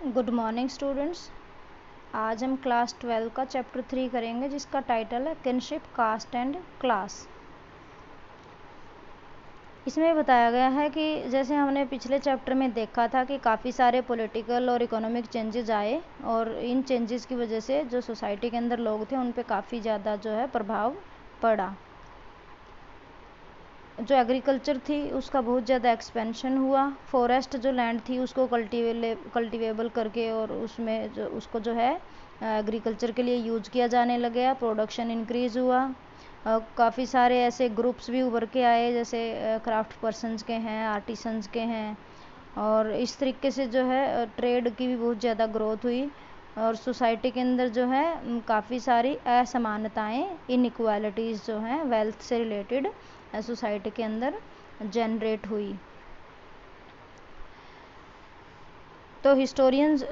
Good morning students. आज हम class 12 का चैप्टर 3 करेंगे जिसका टाइटल है किनशिप, कास्ट एंड क्लास। इसमें बताया गया है कि जैसे हमने पिछले चैप्टर में देखा था कि काफ़ी सारे पॉलिटिकल और इकोनॉमिक चेंजेस आए और इन चेंजेस की वजह से जो सोसाइटी के अंदर लोग थे उन पे काफ़ी ज़्यादा जो है प्रभाव पड़ा। जो एग्रीकल्चर थी उसका बहुत ज़्यादा एक्सपेंशन हुआ। फॉरेस्ट जो लैंड थी उसको कल्टीवेबल करके और उसमें जो उसको जो है एग्रीकल्चर के लिए यूज किया जाने लगा। प्रोडक्शन इंक्रीज़ हुआ। काफ़ी सारे ऐसे ग्रुप्स भी उभर के आए जैसे क्राफ्ट पर्सनस के हैं, आर्टिसंस के हैं, और इस तरीके से जो है ट्रेड की भी बहुत ज़्यादा ग्रोथ हुई और सोसाइटी के अंदर जो है काफ़ी सारी असमानताएं, इनइक्वालिटीज़ जो हैं वेल्थ से रिलेटेड सोसाइटी के अंदर जनरेट हुई। तो हिस्टोरियंस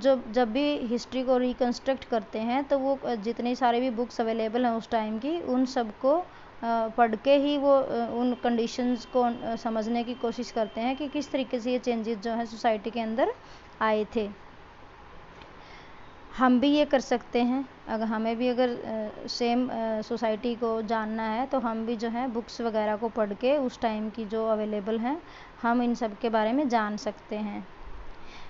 जब भी हिस्ट्री को रिकंस्ट्रक्ट करते हैं तो वो जितनी सारी भी बुक्स अवेलेबल हैं उस टाइम की उन सबको पढ़ के ही वो उन कंडीशंस को समझने की कोशिश करते हैं कि किस तरीके से ये चेंजेस जो हैं सोसाइटी के अंदर आए थे। हम भी ये कर सकते हैं। अगर हमें भी अगर सेम सोसाइटी को जानना है तो हम भी जो है बुक्स वगैरह को पढ़ के उस टाइम की जो अवेलेबल हैं हम इन सब के बारे में जान सकते हैं।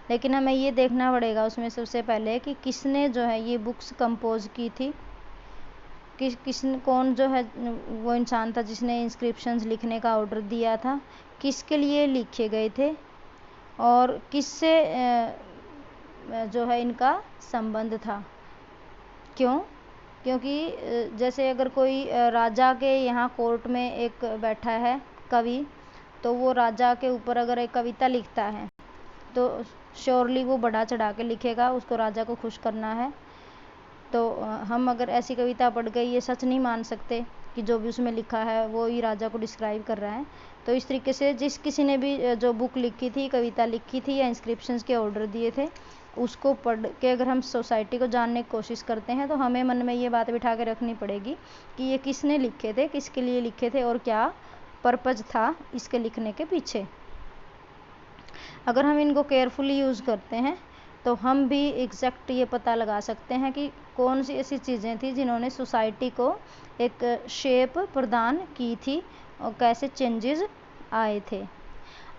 लेकिन हमें ये देखना पड़ेगा उसमें सबसे पहले कि किसने जो है ये बुक्स कंपोज की थी, कौन जो है वो इंसान था जिसने इंस्क्रिप्शंस लिखने का ऑर्डर दिया था, किसके लिए लिखे गए थे और किससे जो है इनका संबंध था। क्यों? क्योंकि जैसे अगर कोई राजा के यहाँ कोर्ट में एक बैठा है कवि, तो वो राजा के ऊपर अगर एक कविता लिखता है तो श्योरली वो बढ़ा चढ़ा के लिखेगा, उसको राजा को खुश करना है। तो हम अगर ऐसी कविता पढ़ के ये सच नहीं मान सकते कि जो भी उसमें लिखा है वो ही राजा को डिस्क्राइब कर रहा है। तो इस तरीके से जिस किसी ने भी जो बुक लिखी थी, कविता लिखी थी या इंस्क्रिप्शंस के ऑर्डर दिए थे, उसको पढ़ के अगर हम सोसाइटी को जानने की कोशिश करते हैं तो हमें मन में ये बात बिठा के रखनी पड़ेगी कि ये किसने लिखे थे, किसके लिए लिखे थे और क्या पर्पज़ था इसके लिखने के पीछे। अगर हम इनको केयरफुली यूज़ करते हैं तो हम भी एग्जैक्ट ये पता लगा सकते हैं कि कौन सी ऐसी चीज़ें थी जिन्होंने सोसाइटी को एक शेप प्रदान की थी और कैसे चेंजेस आए थे।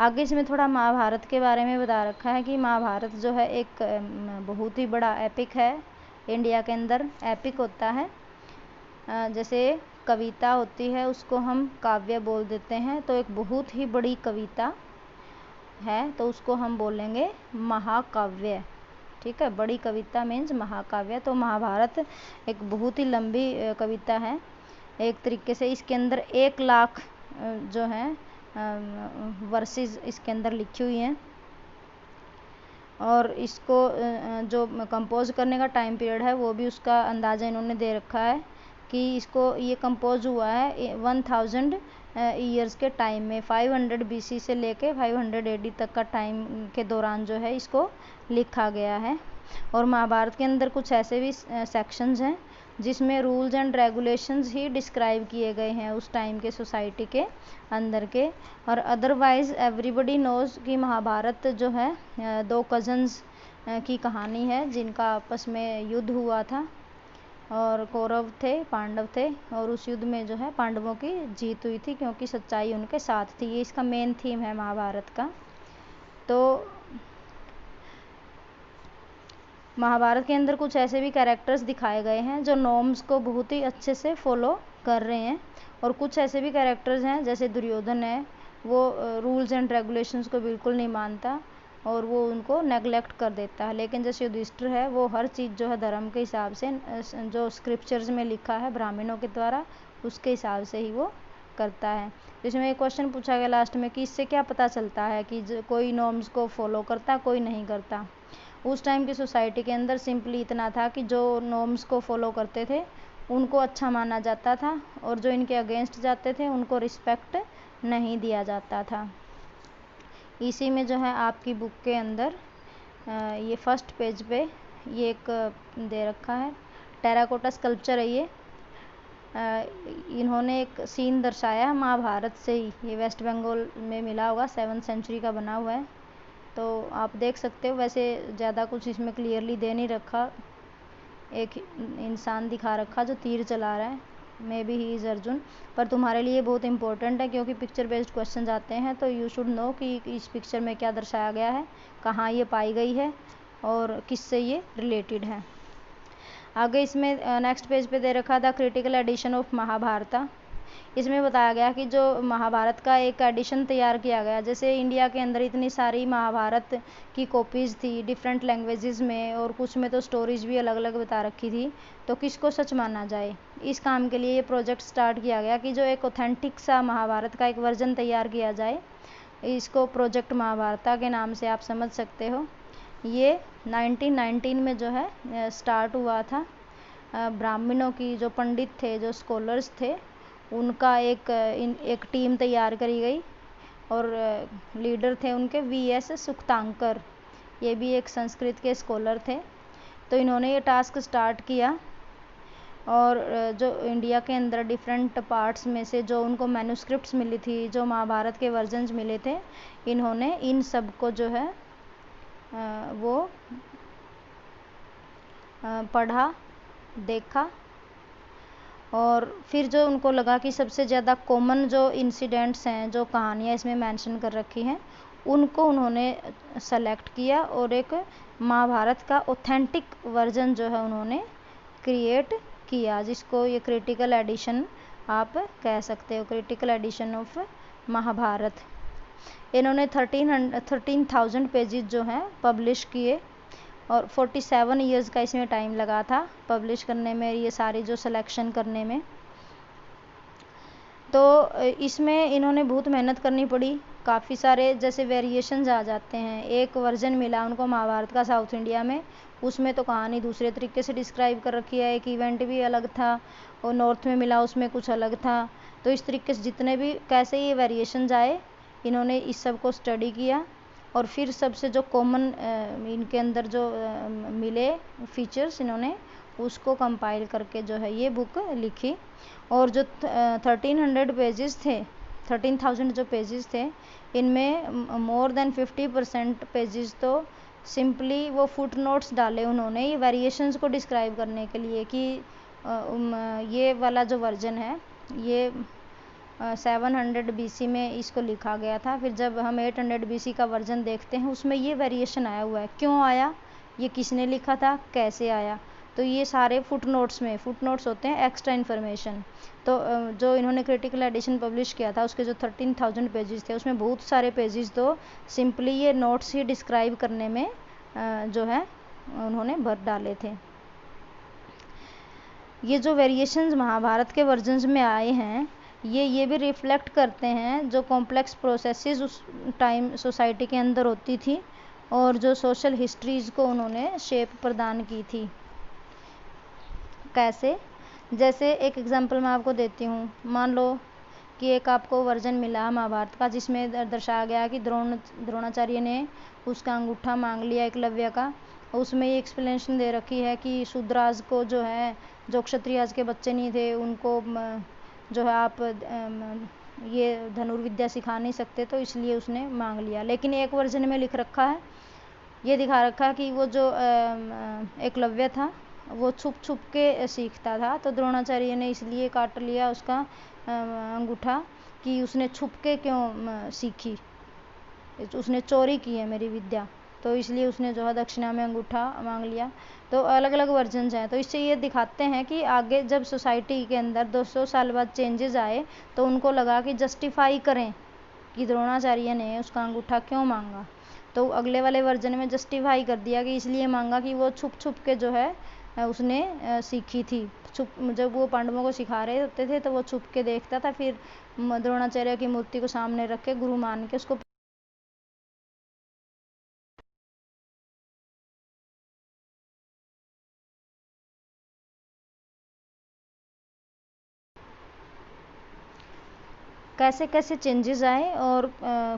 आगे इसमें थोड़ा महाभारत के बारे में बता रखा है कि महाभारत जो है एक बहुत ही बड़ा एपिक है। इंडिया के अंदर एपिक होता है, जैसे कविता होती है उसको हम काव्य बोल देते हैं, तो एक बहुत ही बड़ी कविता है तो उसको हम बोलेंगे महाकाव्य। ठीक है, बड़ी कविता मीन्स महाकाव्य। तो महाभारत एक बहुत ही लंबी कविता है एक तरीके से। इसके अंदर 1 लाख जो है वर्सेस इसके अंदर लिखी हुई हैं और इसको जो कंपोज करने का टाइम पीरियड है वो भी उसका अंदाज़ा इन्होंने दे रखा है कि इसको ये कंपोज हुआ है 1000 ईयर्स के टाइम में। 500 BC से लेके 500 AD तक का टाइम के दौरान जो है इसको लिखा गया है। और महाभारत के अंदर कुछ ऐसे भी सेक्शंस हैं जिसमें rules and regulations he describe किए गए हैं उस टाइम के सोसाइटी के अंदर के। और अदरवाइज एवरीबडी नोज़ कि महाभारत जो है 2 कज़न्स की कहानी है जिनका आपस में युद्ध हुआ था और कौरव थे, पांडव थे, और उस युद्ध में जो है पांडवों की जीत हुई थी क्योंकि सच्चाई उनके साथ थी। ये इसका मेन थीम है महाभारत का। तो महाभारत के अंदर कुछ ऐसे भी कैरेक्टर्स दिखाए गए हैं जो नॉर्म्स को बहुत ही अच्छे से फॉलो कर रहे हैं, और कुछ ऐसे भी कैरेक्टर्स हैं जैसे दुर्योधन है, वो रूल्स एंड रेगुलेशंस को बिल्कुल नहीं मानता और वो उनको नेगलेक्ट कर देता है। लेकिन जैसे युधिष्ठिर है वो हर चीज़ जो है धर्म के हिसाब से, जो स्क्रिप्चर्स में लिखा है ब्राह्मणों के द्वारा, उसके हिसाब से ही वो करता है। इसमें एक क्वेश्चन पूछा गया लास्ट में कि इससे क्या पता चलता है कि कोई नॉर्म्स को फॉलो करता, कोई नहीं करता। उस टाइम की सोसाइटी के अंदर सिंपली इतना था कि जो नॉर्म्स को फॉलो करते थे उनको अच्छा माना जाता था और जो इनके अगेंस्ट जाते थे उनको रिस्पेक्ट नहीं दिया जाता था। इसी में जो है आपकी बुक के अंदर ये फर्स्ट पेज पे ये एक दे रखा है, टेराकोटा स्कल्पचर है ये। इन्होंने एक सीन दर्शाया महाभारत से ही, ये वेस्ट बंगाल में मिला होगा, 7th सेंचुरी का बना हुआ है। तो आप देख सकते हो। वैसे ज़्यादा कुछ इसमें क्लियरली दे नहीं रखा, एक इंसान दिखा रखा जो तीर चला रहा है, may be he is Arjun. पर तुम्हारे लिए बहुत इंपॉर्टेंट है क्योंकि पिक्चर बेस्ड क्वेश्चन आते हैं, तो यू शुड नो कि इस पिक्चर में क्या दर्शाया गया है, कहाँ ये पाई गई है और किससे ये रिलेटेड है। आगे इसमें नेक्स्ट पेज पे दे रखा था क्रिटिकल एडिशन ऑफ महाभारता। इसमें बताया गया कि जो महाभारत का एक एडिशन तैयार किया गया, जैसे इंडिया के अंदर इतनी सारी महाभारत की कॉपीज़ थी डिफरेंट लैंग्वेजेस में, और कुछ में तो स्टोरीज भी अलग अलग बता रखी थी, तो किसको सच माना जाए। इस काम के लिए ये प्रोजेक्ट स्टार्ट किया गया कि जो एक ऑथेंटिक सा महाभारत का एक वर्जन तैयार किया जाए। इसको प्रोजेक्ट महाभारता के नाम से आप समझ सकते हो। ये 1919 में जो है स्टार्ट हुआ था। ब्राह्मणों की जो पंडित थे, जो स्कॉलर्स थे, उनका एक टीम तैयार करी गई और लीडर थे उनके वीएस सुक्तांकर। ये भी एक संस्कृत के स्कॉलर थे। तो इन्होंने ये टास्क स्टार्ट किया और जो इंडिया के अंदर डिफरेंट पार्ट्स में से जो उनको मैन्युस्क्रिप्ट्स मिली थी, जो महाभारत के वर्जन्स मिले थे, इन्होंने इन सब को जो है वो पढ़ा, देखा, और फिर जो उनको लगा कि सबसे ज़्यादा कॉमन जो इंसिडेंट्स हैं, जो कहानियाँ इसमें मेंशन कर रखी हैं, उनको उन्होंने सेलेक्ट किया और एक महाभारत का ऑथेंटिक वर्जन जो है उन्होंने क्रिएट किया, जिसको ये क्रिटिकल एडिशन आप कह सकते हो, क्रिटिकल एडिशन ऑफ महाभारत। इन्होंने 13,000 पेजेस जो हैं पब्लिश किए और 47 इयर्स का इसमें टाइम लगा था पब्लिश करने में, ये सारी जो सिलेक्शन करने में। तो इसमें इन्होंने बहुत मेहनत करनी पड़ी, काफ़ी सारे जैसे वेरिएशंस आ जाते हैं। एक वर्जन मिला उनको महाभारत का साउथ इंडिया में, उसमें तो कहानी दूसरे तरीके से डिस्क्राइब कर रखी है, एक इवेंट भी अलग था, और नॉर्थ में मिला उसमें कुछ अलग था। तो इस तरीके से जितने भी कैसे ये वेरिएशंस आए, इन्होंने इस सब को स्टडी किया और फिर सबसे जो कॉमन इनके अंदर जो मिले फीचर्स, इन्होंने उसको कंपाइल करके जो है ये बुक लिखी। और जो 1300 पेजेस थे, 13,000 जो पेजेस थे, इनमें मोर देन 50% पेजेस तो सिंपली वो फुट नोट्स डाले उन्होंने ये वेरिएशंस को डिस्क्राइब करने के लिए कि ये वाला जो वर्जन है ये 700 BC में इसको लिखा गया था। फिर जब हम 800 BC का वर्जन देखते हैं, उसमें ये वेरिएशन आया हुआ है, क्यों आया, ये किसने लिखा था, कैसे आया। तो ये सारे फुट नोट्स में, फुट नोट्स होते हैं एक्स्ट्रा इन्फॉर्मेशन। तो जो इन्होंने क्रिटिकल एडिशन पब्लिश किया था, उसके जो 13,000 पेजेस थे, उसमें बहुत सारे पेजेस तो सिंपली ये नोट्स ही डिस्क्राइब करने में जो है उन्होंने भर डाले थे। ये जो वेरिएशंस महाभारत के वर्जन्स में आए हैं, ये भी रिफ्लेक्ट करते हैं जो कॉम्प्लेक्स प्रोसेसेस उस टाइम सोसाइटी के अंदर होती थी और जो सोशल हिस्ट्रीज को उन्होंने शेप प्रदान की थी। कैसे, जैसे एक एग्जांपल मैं आपको देती हूँ। मान लो कि एक आपको वर्जन मिला महाभारत का जिसमें दर्शाया गया कि द्रोणाचार्य ने उसका अंगूठा मांग लिया एकलव्य का। उसमें ये एक्सप्लेनेशन दे रखी है कि शूद्राज को जो है, जो क्षत्रियाज के बच्चे नहीं थे, उनको जो है आप ये धनुर्विद्या सिखा नहीं सकते, तो इसलिए उसने मांग लिया। लेकिन एक वर्जन में लिख रखा है, ये दिखा रखा है कि वो जो एकलव्य था वो छुप छुप के सीखता था, तो द्रोणाचार्य ने इसलिए काट लिया उसका अंगूठा कि उसने छुप के क्यों सीखी, उसने चोरी की है मेरी विद्या, तो इसलिए उसने जो है दक्षिणा में अंगूठा मांग लिया। तो अलग अलग वर्जन्स हैं। तो इससे ये दिखाते हैं कि आगे जब सोसाइटी के अंदर 200 साल बाद चेंजेस आए, तो उनको लगा कि जस्टिफाई करें कि द्रोणाचार्य ने उसका अंगूठा क्यों मांगा। तो अगले वाले वर्जन में जस्टिफाई कर दिया कि इसलिए मांगा कि वो छुप छुप के जो है उसने सीखी थी। जब वो पांडवों को सिखा रहे होते थे तो वो छुप के देखता था, फिर द्रोणाचार्य की मूर्ति को सामने रख के गुरु मान के उसको कैसे कैसे चेंजेस आए और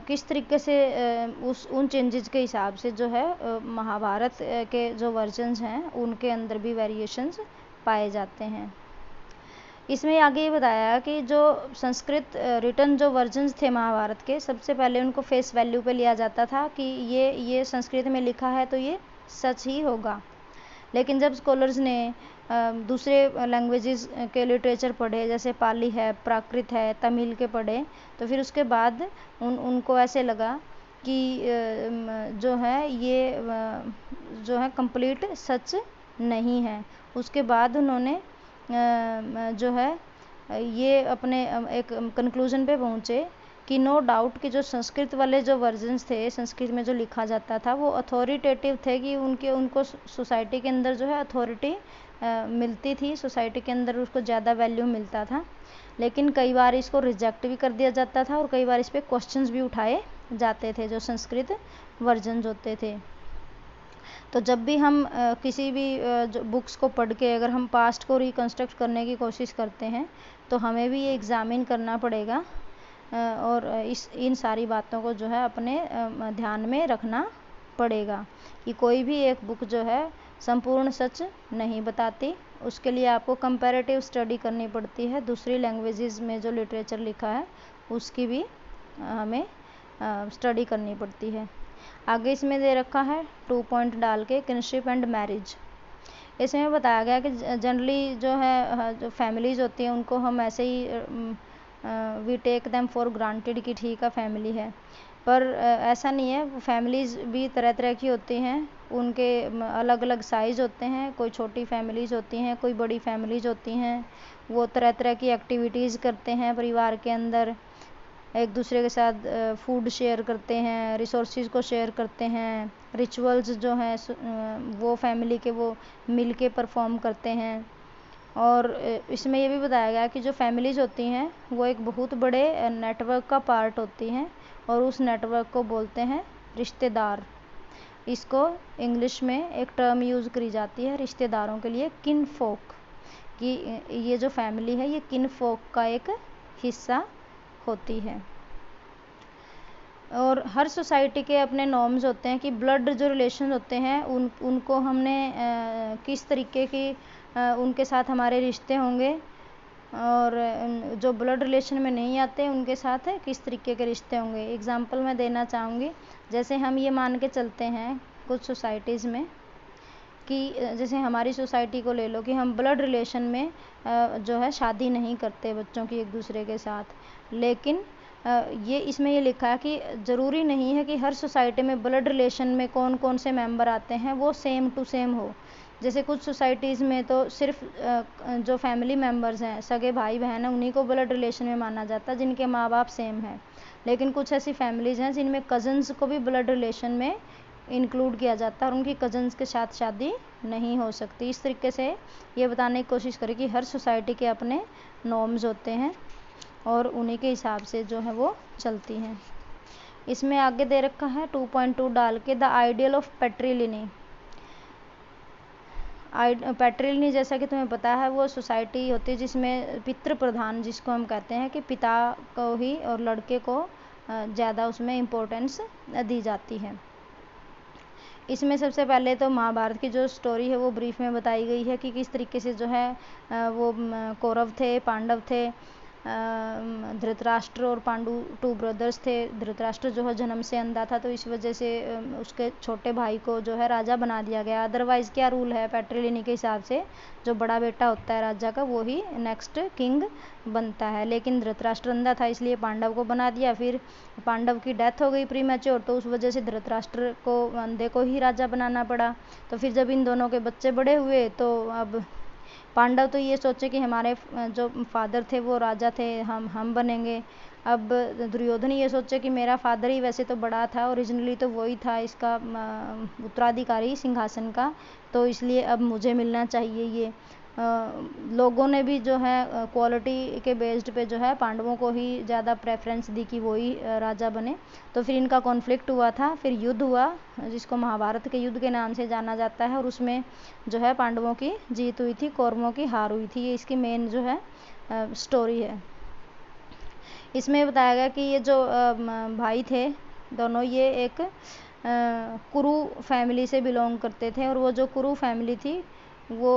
किस तरीके से उन चेंजेस के हिसाब से जो है महाभारत के जो वर्जन्स हैं उनके अंदर भी वेरिएशंस पाए जाते हैं। इसमें आगे ये बताया कि जो संस्कृत रिटर्न जो वर्जन्स थे महाभारत के, सबसे पहले उनको फेस वैल्यू पे लिया जाता था कि ये संस्कृत में लिखा है तो ये सच ही होगा। लेकिन जब स्कॉलर्स ने दूसरे लैंग्वेजेस के लिटरेचर पढ़े, जैसे पाली है, प्राकृत है, तमिल के पढ़े, तो फिर उसके बाद उनको ऐसे लगा कि जो है ये जो है कंप्लीट सच नहीं है। उसके बाद उन्होंने जो है ये अपने एक कंक्लूजन पे पहुँचे कि नो डाउट कि जो संस्कृत वाले जो वर्जन्स थे, संस्कृत में जो लिखा जाता था, वो अथॉरिटेटिव थे कि उनको सोसाइटी के अंदर जो है अथॉरिटी मिलती थी, सोसाइटी के अंदर उसको ज़्यादा वैल्यू मिलता था। लेकिन कई बार इसको रिजेक्ट भी कर दिया जाता था और कई बार इस पर क्वेश्चंस भी उठाए जाते थे जो संस्कृत वर्जन्स होते थे। तो जब भी हम किसी भी जो बुक्स को पढ़ के अगर हम पास्ट को रिकंस्ट्रक्ट करने की कोशिश करते हैं तो हमें भी ये एग्ज़ामिन करना पड़ेगा और इन सारी बातों को जो है अपने ध्यान में रखना पड़ेगा कि कोई भी एक बुक जो है संपूर्ण सच नहीं बताती। उसके लिए आपको कंपैरेटिव स्टडी करनी पड़ती है, दूसरी लैंग्वेजेस में जो लिटरेचर लिखा है उसकी भी हमें स्टडी करनी पड़ती है। आगे इसमें दे रखा है 2 पॉइंट डाल के किनशिप एंड मैरिज। इसमें बताया गया कि जनरली जो है जो फैमिलीज़ होती हैं उनको हम ऐसे ही we take them for granted कि ठीक है फैमिली है, पर ऐसा नहीं है। फैमिलीज़ भी तरह तरह की होती हैं, उनके अलग अलग साइज़ होते हैं। कोई छोटी फैमिलीज़ होती हैं, कोई बड़ी फैमिलीज़ होती हैं। वो तरह तरह की एक्टिविटीज़ करते हैं परिवार के अंदर, एक दूसरे के साथ फूड शेयर करते हैं, रिसोर्सेज को शेयर करते हैं, रिचुअल्स जो हैं वो फैमिली के वो मिल के परफॉर्म करते हैं। और इसमें ये भी बताया गया कि जो फैमिलीज़ होती हैं वो एक बहुत बड़े नेटवर्क का पार्ट होती हैं और उस नेटवर्क को बोलते हैं रिश्तेदार। इसको इंग्लिश में एक टर्म यूज़ करी जाती है रिश्तेदारों के लिए, किन फोक, कि ये जो फैमिली है ये किन फोक का एक हिस्सा होती है। और हर सोसाइटी के अपने नॉर्म्स होते हैं कि ब्लड जो रिलेशन होते हैं उनको हमने किस तरीके की उनके साथ हमारे रिश्ते होंगे, और जो ब्लड रिलेशन में नहीं आते उनके साथ किस तरीके के रिश्ते होंगे। एग्जांपल मैं देना चाहूँगी, जैसे हम ये मान के चलते हैं कुछ सोसाइटीज़ में कि जैसे हमारी सोसाइटी को ले लो कि हम ब्लड रिलेशन में जो है शादी नहीं करते बच्चों की एक दूसरे के साथ, लेकिन ये इसमें ये लिखा है कि ज़रूरी नहीं है कि हर सोसाइटी में ब्लड रिलेशन में कौन कौन से मेंबर आते हैं वो सेम टू सेम हो। जैसे कुछ सोसाइटीज़ में तो सिर्फ जो फैमिली मेंबर्स हैं, सगे भाई बहन हैं, उन्हीं को ब्लड रिलेशन में माना जाता है जिनके माँ बाप सेम हैं। लेकिन कुछ ऐसी फैमिलीज़ हैं जिनमें कज़न्स को भी ब्लड रिलेशन में इंक्लूड किया जाता है और उनकी कज़न्स के साथ शादी नहीं हो सकती। इस तरीके से ये बताने की कोशिश करें कि हर सोसाइटी के अपने नॉर्म्स होते हैं और उन्हीं के हिसाब से जो है वो चलती हैं। इसमें आगे दे रखा है 2.2 डाल के द आइडियल ऑफ पैट्रिलिनी। पैट्रिलिनी जैसा कि तुम्हें पता है वो सोसाइटी होती है जिसमें पितृ प्रधान, जिसको हम कहते हैं कि पिता को ही और लड़के को ज़्यादा उसमें इम्पोर्टेंस दी जाती है। इसमें सबसे पहले तो महाभारत की जो स्टोरी है वो ब्रीफ में बताई गई है कि किस तरीके से जो है वो कौरव थे, पांडव थे, धृतराष्ट्र और पांडु 2 ब्रदर्स थे। धृतराष्ट्र जो है जन्म से अंधा था तो इस वजह से उसके छोटे भाई को जो है राजा बना दिया गया। अदरवाइज़ क्या रूल है पैट्रिलिनी के हिसाब से, जो बड़ा बेटा होता है राजा का वो ही नेक्स्ट किंग बनता है। लेकिन धृतराष्ट्र अंधा था इसलिए पांडव को बना दिया। फिर पांडव की डेथ हो गई प्रीमैच्योर, तो उस वजह से धृतराष्ट्र को अंधे को ही राजा बनाना पड़ा। तो फिर जब इन दोनों के बच्चे बड़े हुए तो अब पांडव तो ये सोचे कि हमारे जो फादर थे वो राजा थे, हम बनेंगे। अब दुर्योधन ये सोचे कि मेरा फादर ही वैसे तो बड़ा था, ओरिजिनली तो वही था इसका उत्तराधिकारी सिंहासन का, तो इसलिए अब मुझे मिलना चाहिए ये। लोगों ने भी जो है क्वालिटी के बेस्ड पे जो है पांडवों को ही ज़्यादा प्रेफरेंस दी कि वो ही राजा बने। तो फिर इनका कॉन्फ्लिक्ट हुआ था, फिर युद्ध हुआ जिसको महाभारत के युद्ध के नाम से जाना जाता है, और उसमें जो है पांडवों की जीत हुई थी, कौरवों की हार हुई थी। ये इसकी मेन जो है स्टोरी है। इसमें बताया गया कि ये जो भाई थे दोनों, ये एक कुरु फैमिली से बिलोंग करते थे, और वो जो कुरु फैमिली थी वो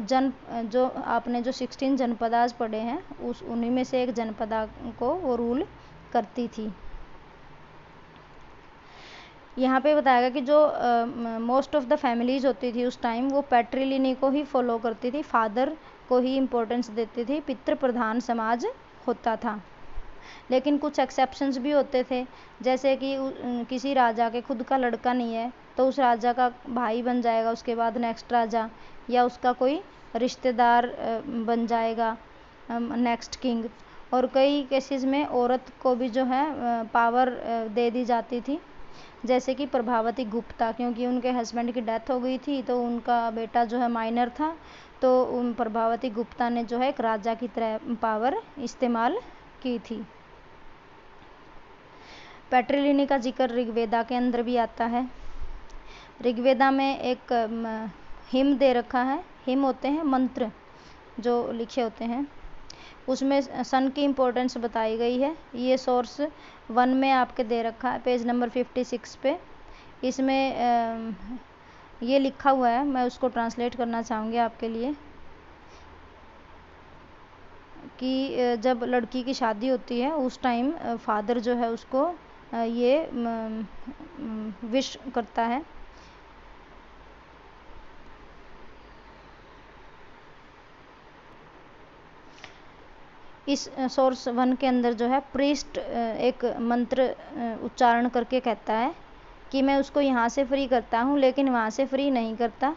जो आपने जो 16 जनपदाज पढ़े हैं उन्हीं में से एक जनपदा को वो रूल करती थी। यहाँ पे बताया गया कि जो मोस्ट ऑफ द फैमिलीज होती थी उस टाइम वो पैट्रिलिनी को ही फॉलो करती थी, फादर को ही इम्पोर्टेंस देती थी, पितृ प्रधान समाज होता था। लेकिन कुछ एक्सेप्शंस भी होते थे, जैसे कि किसी राजा के खुद का लड़का नहीं है तो उस राजा का भाई बन जाएगा उसके बाद नेक्स्ट राजा, या उसका कोई रिश्तेदार बन जाएगा नेक्स्ट किंग। और कई केसेस में औरत को भी जो है पावर दे दी जाती थी, जैसे कि प्रभावती गुप्ता, क्योंकि उनके हस्बैंड की डेथ हो गई थी तो उनका बेटा जो है माइनर था, तो उन प्रभावती गुप्ता ने जो है एक राजा की तरह पावर इस्तेमाल की थी। पैट्रिलिनी का जिक्र ऋग्वेदा के अंदर भी आता है। ऋग्वेदा में एक हिम दे रखा है, हिम होते हैं मंत्र जो लिखे होते हैं, उसमें सन की इम्पोर्टेंस बताई गई है। ये सोर्स 1 में आपके दे रखा है, पेज नंबर 56 पे। इसमें ये लिखा हुआ है, मैं उसको ट्रांसलेट करना चाहूँगी आपके लिए, कि जब लड़की की शादी होती है उस टाइम फादर जो है उसको ये विश करता है। इस सोर्स 1 के अंदर जो है प्रीस्ट एक मंत्र उच्चारण करके कहता है कि मैं उसको यहाँ से फ्री करता हूँ लेकिन वहाँ से फ्री नहीं करता,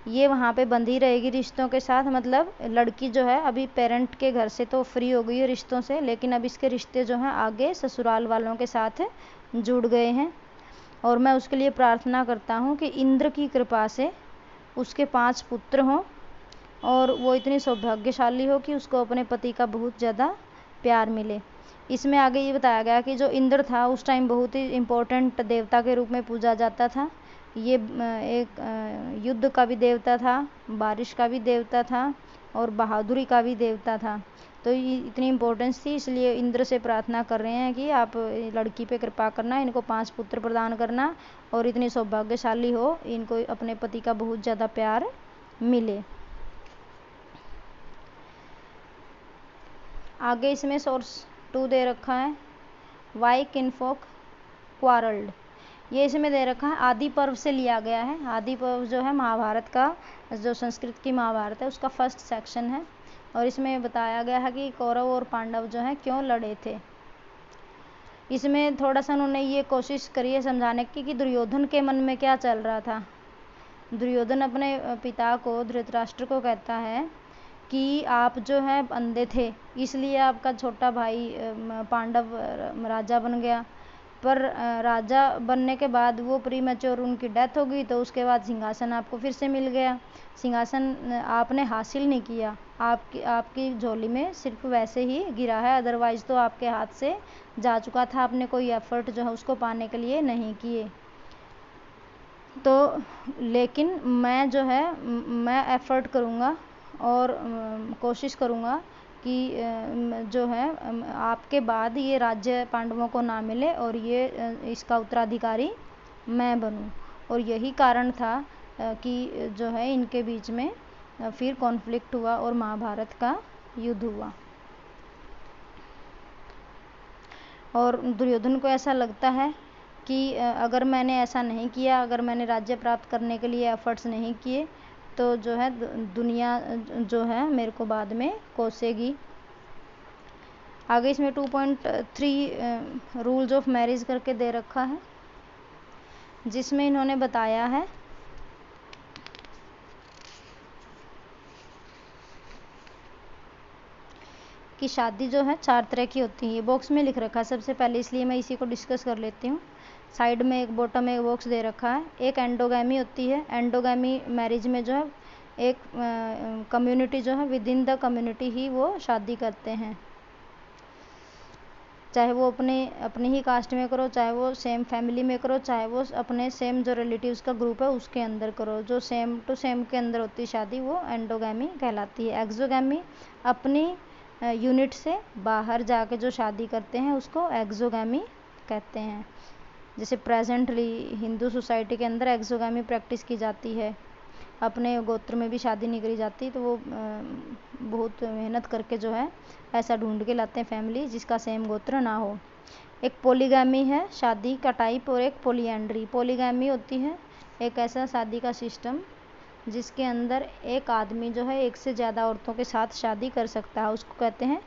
ये वहाँ पे बंधी रहेगी रिश्तों के साथ। मतलब लड़की जो है अभी पेरेंट के घर से तो फ्री हो गई है रिश्तों से, लेकिन अब इसके रिश्ते जो हैं आगे ससुराल वालों के साथ जुड़ गए हैं। और मैं उसके लिए प्रार्थना करता हूँ कि इंद्र की कृपा से उसके 5 पुत्र हों और वो इतनी सौभाग्यशाली हो कि उसको अपने पति का बहुत ज़्यादा प्यार मिले। इसमें आगे ये बताया गया कि जो इंद्र था उस टाइम बहुत ही इम्पोर्टेंट देवता के रूप में पूजा जाता था। ये एक युद्ध का भी देवता था, बारिश का भी देवता था और बहादुरी का भी देवता था। तो ये इतनी इम्पोर्टेंस थी, इसलिए इंद्र से प्रार्थना कर रहे हैं कि आप लड़की पे कृपा करना, इनको 5 पुत्र प्रदान करना और इतनी सौभाग्यशाली हो, इनको अपने पति का बहुत ज़्यादा प्यार मिले। आगे इसमें सोर्स 2 दे रखा है, वाई किनफोक क्वारल्ड। ये इसमें दे रखा है, आदि पर्व से लिया गया है। आदि पर्व जो है महाभारत का, जो संस्कृत की महाभारत है उसका फर्स्ट सेक्शन है। और इसमें बताया गया है कि कौरव और पांडव जो हैं क्यों लड़े थे। इसमें थोड़ा सा उन्होंने ये कोशिश करी है समझाने की कि दुर्योधन के मन में क्या चल रहा था। दुर्योधन अपने पिता को, धृतराष्ट्र को कहता है कि आप जो है अंधे थे इसलिए आपका छोटा भाई पांडव राजा बन गया, पर राजा बनने के बाद वो प्रीमेच्योर उनकी डेथ हो गई, तो उसके बाद सिंहासन आपको फिर से मिल गया। सिंहासन आपने हासिल नहीं किया, आपकी झोली में सिर्फ वैसे ही गिरा है, अदरवाइज तो आपके हाथ से जा चुका था, आपने कोई एफर्ट जो है उसको पाने के लिए नहीं किए। तो लेकिन मैं जो है मैं एफर्ट करूँगा और कोशिश करूँगा कि जो है आपके बाद ये राज्य पांडवों को ना मिले और ये इसका उत्तराधिकारी मैं बनूं। और यही कारण था कि जो है इनके बीच में फिर कॉन्फ्लिक्ट हुआ और महाभारत का युद्ध हुआ। और दुर्योधन को ऐसा लगता है कि अगर मैंने ऐसा नहीं किया, अगर मैंने राज्य प्राप्त करने के लिए एफर्ट्स नहीं किए तो जो है दुनिया जो है मेरे को बाद में कोसेगी। आगे इसमें 2.3 रूल्स ऑफ मैरिज करके दे रखा है, जिसमें इन्होंने बताया है कि शादी जो है 4 तरह की होती है। बॉक्स में लिख रखा है सबसे पहले, इसलिए मैं इसी को डिस्कस कर लेती हूँ। साइड में एक बॉटम में एक बॉक्स दे रखा है। एक एंडोगैमी होती है। एंडोगैमी मैरिज में जो है एक कम्युनिटी जो है विद इन द कम्युनिटी ही वो शादी करते हैं, चाहे वो अपनी ही कास्ट में करो, चाहे वो सेम फैमिली में करो, चाहे वो अपने सेम जो रिलेटिव्स का ग्रुप है उसके अंदर करो। जो सेम टू सेम के अंदर होती है शादी वो एंडोगैमी कहलाती है। एक्सोगैमी अपनी यूनिट से बाहर जाके जो शादी करते हैं उसको एक्सोगैमी कहते हैं। जैसे प्रेजेंटली हिंदू सोसाइटी के अंदर एक्सोगैमी प्रैक्टिस की जाती है। अपने गोत्र में भी शादी नहीं करी जाती, तो वो बहुत मेहनत करके जो है ऐसा ढूंढ के लाते हैं फैमिली जिसका सेम गोत्र ना हो। एक पोलीगैमी है शादी का टाइप, और एक पोलीएंड्री। पोलीगैमी होती है एक ऐसा शादी का सिस्टम जिसके अंदर एक आदमी जो है एक से ज़्यादा औरतों के साथ शादी कर सकता है, उसको कहते हैं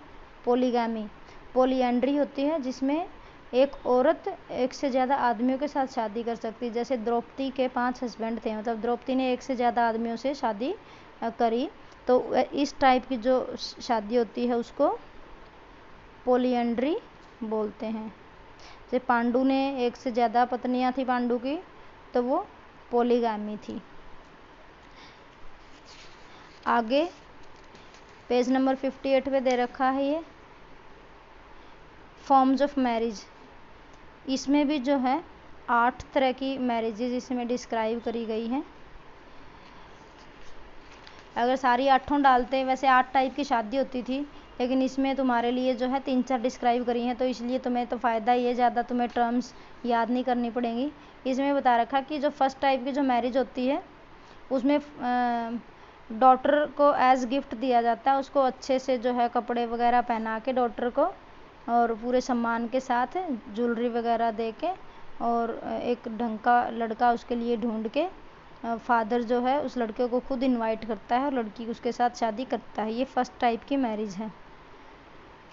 पोलीगैमी। पोलीएंड्री होती है जिसमें एक औरत एक से ज़्यादा आदमियों के साथ शादी कर सकती है। जैसे द्रौपदी के 5 हस्बैंड थे, मतलब द्रौपदी ने एक से ज़्यादा आदमियों से शादी करी, तो इस टाइप की जो शादी होती है उसको पोलीएंड्री बोलते हैं। जैसे पांडु ने एक से ज़्यादा पत्नियां थी पांडु की, तो वो पोलीगैमी थी। आगे पेज नंबर 58 पे दे रखा है ये फॉर्म्स ऑफ मैरिज। इसमें भी जो है 8 तरह की मैरिजेज इसमें डिस्क्राइब करी गई हैं। अगर सारी 8 डालते, वैसे 8 टाइप की शादी होती थी, लेकिन इसमें तुम्हारे लिए जो है 3-4 डिस्क्राइब करी हैं, तो इसलिए तुम्हें तो फ़ायदा ये ज़्यादा तुम्हें टर्म्स याद नहीं करनी पड़ेंगी। इसमें बता रखा कि जो फर्स्ट टाइप की जो मैरिज होती है उसमें डॉटर को एज गिफ्ट दिया जाता है, उसको अच्छे से जो है कपड़े वगैरह पहना के डॉटर को, और पूरे सम्मान के साथ ज्वेलरी वगैरह दे के, और एक ढंग का लड़का उसके लिए ढूंढ के फादर जो है उस लड़के को खुद इनवाइट करता है और लड़की उसके साथ शादी करता है। ये फर्स्ट टाइप की मैरिज है।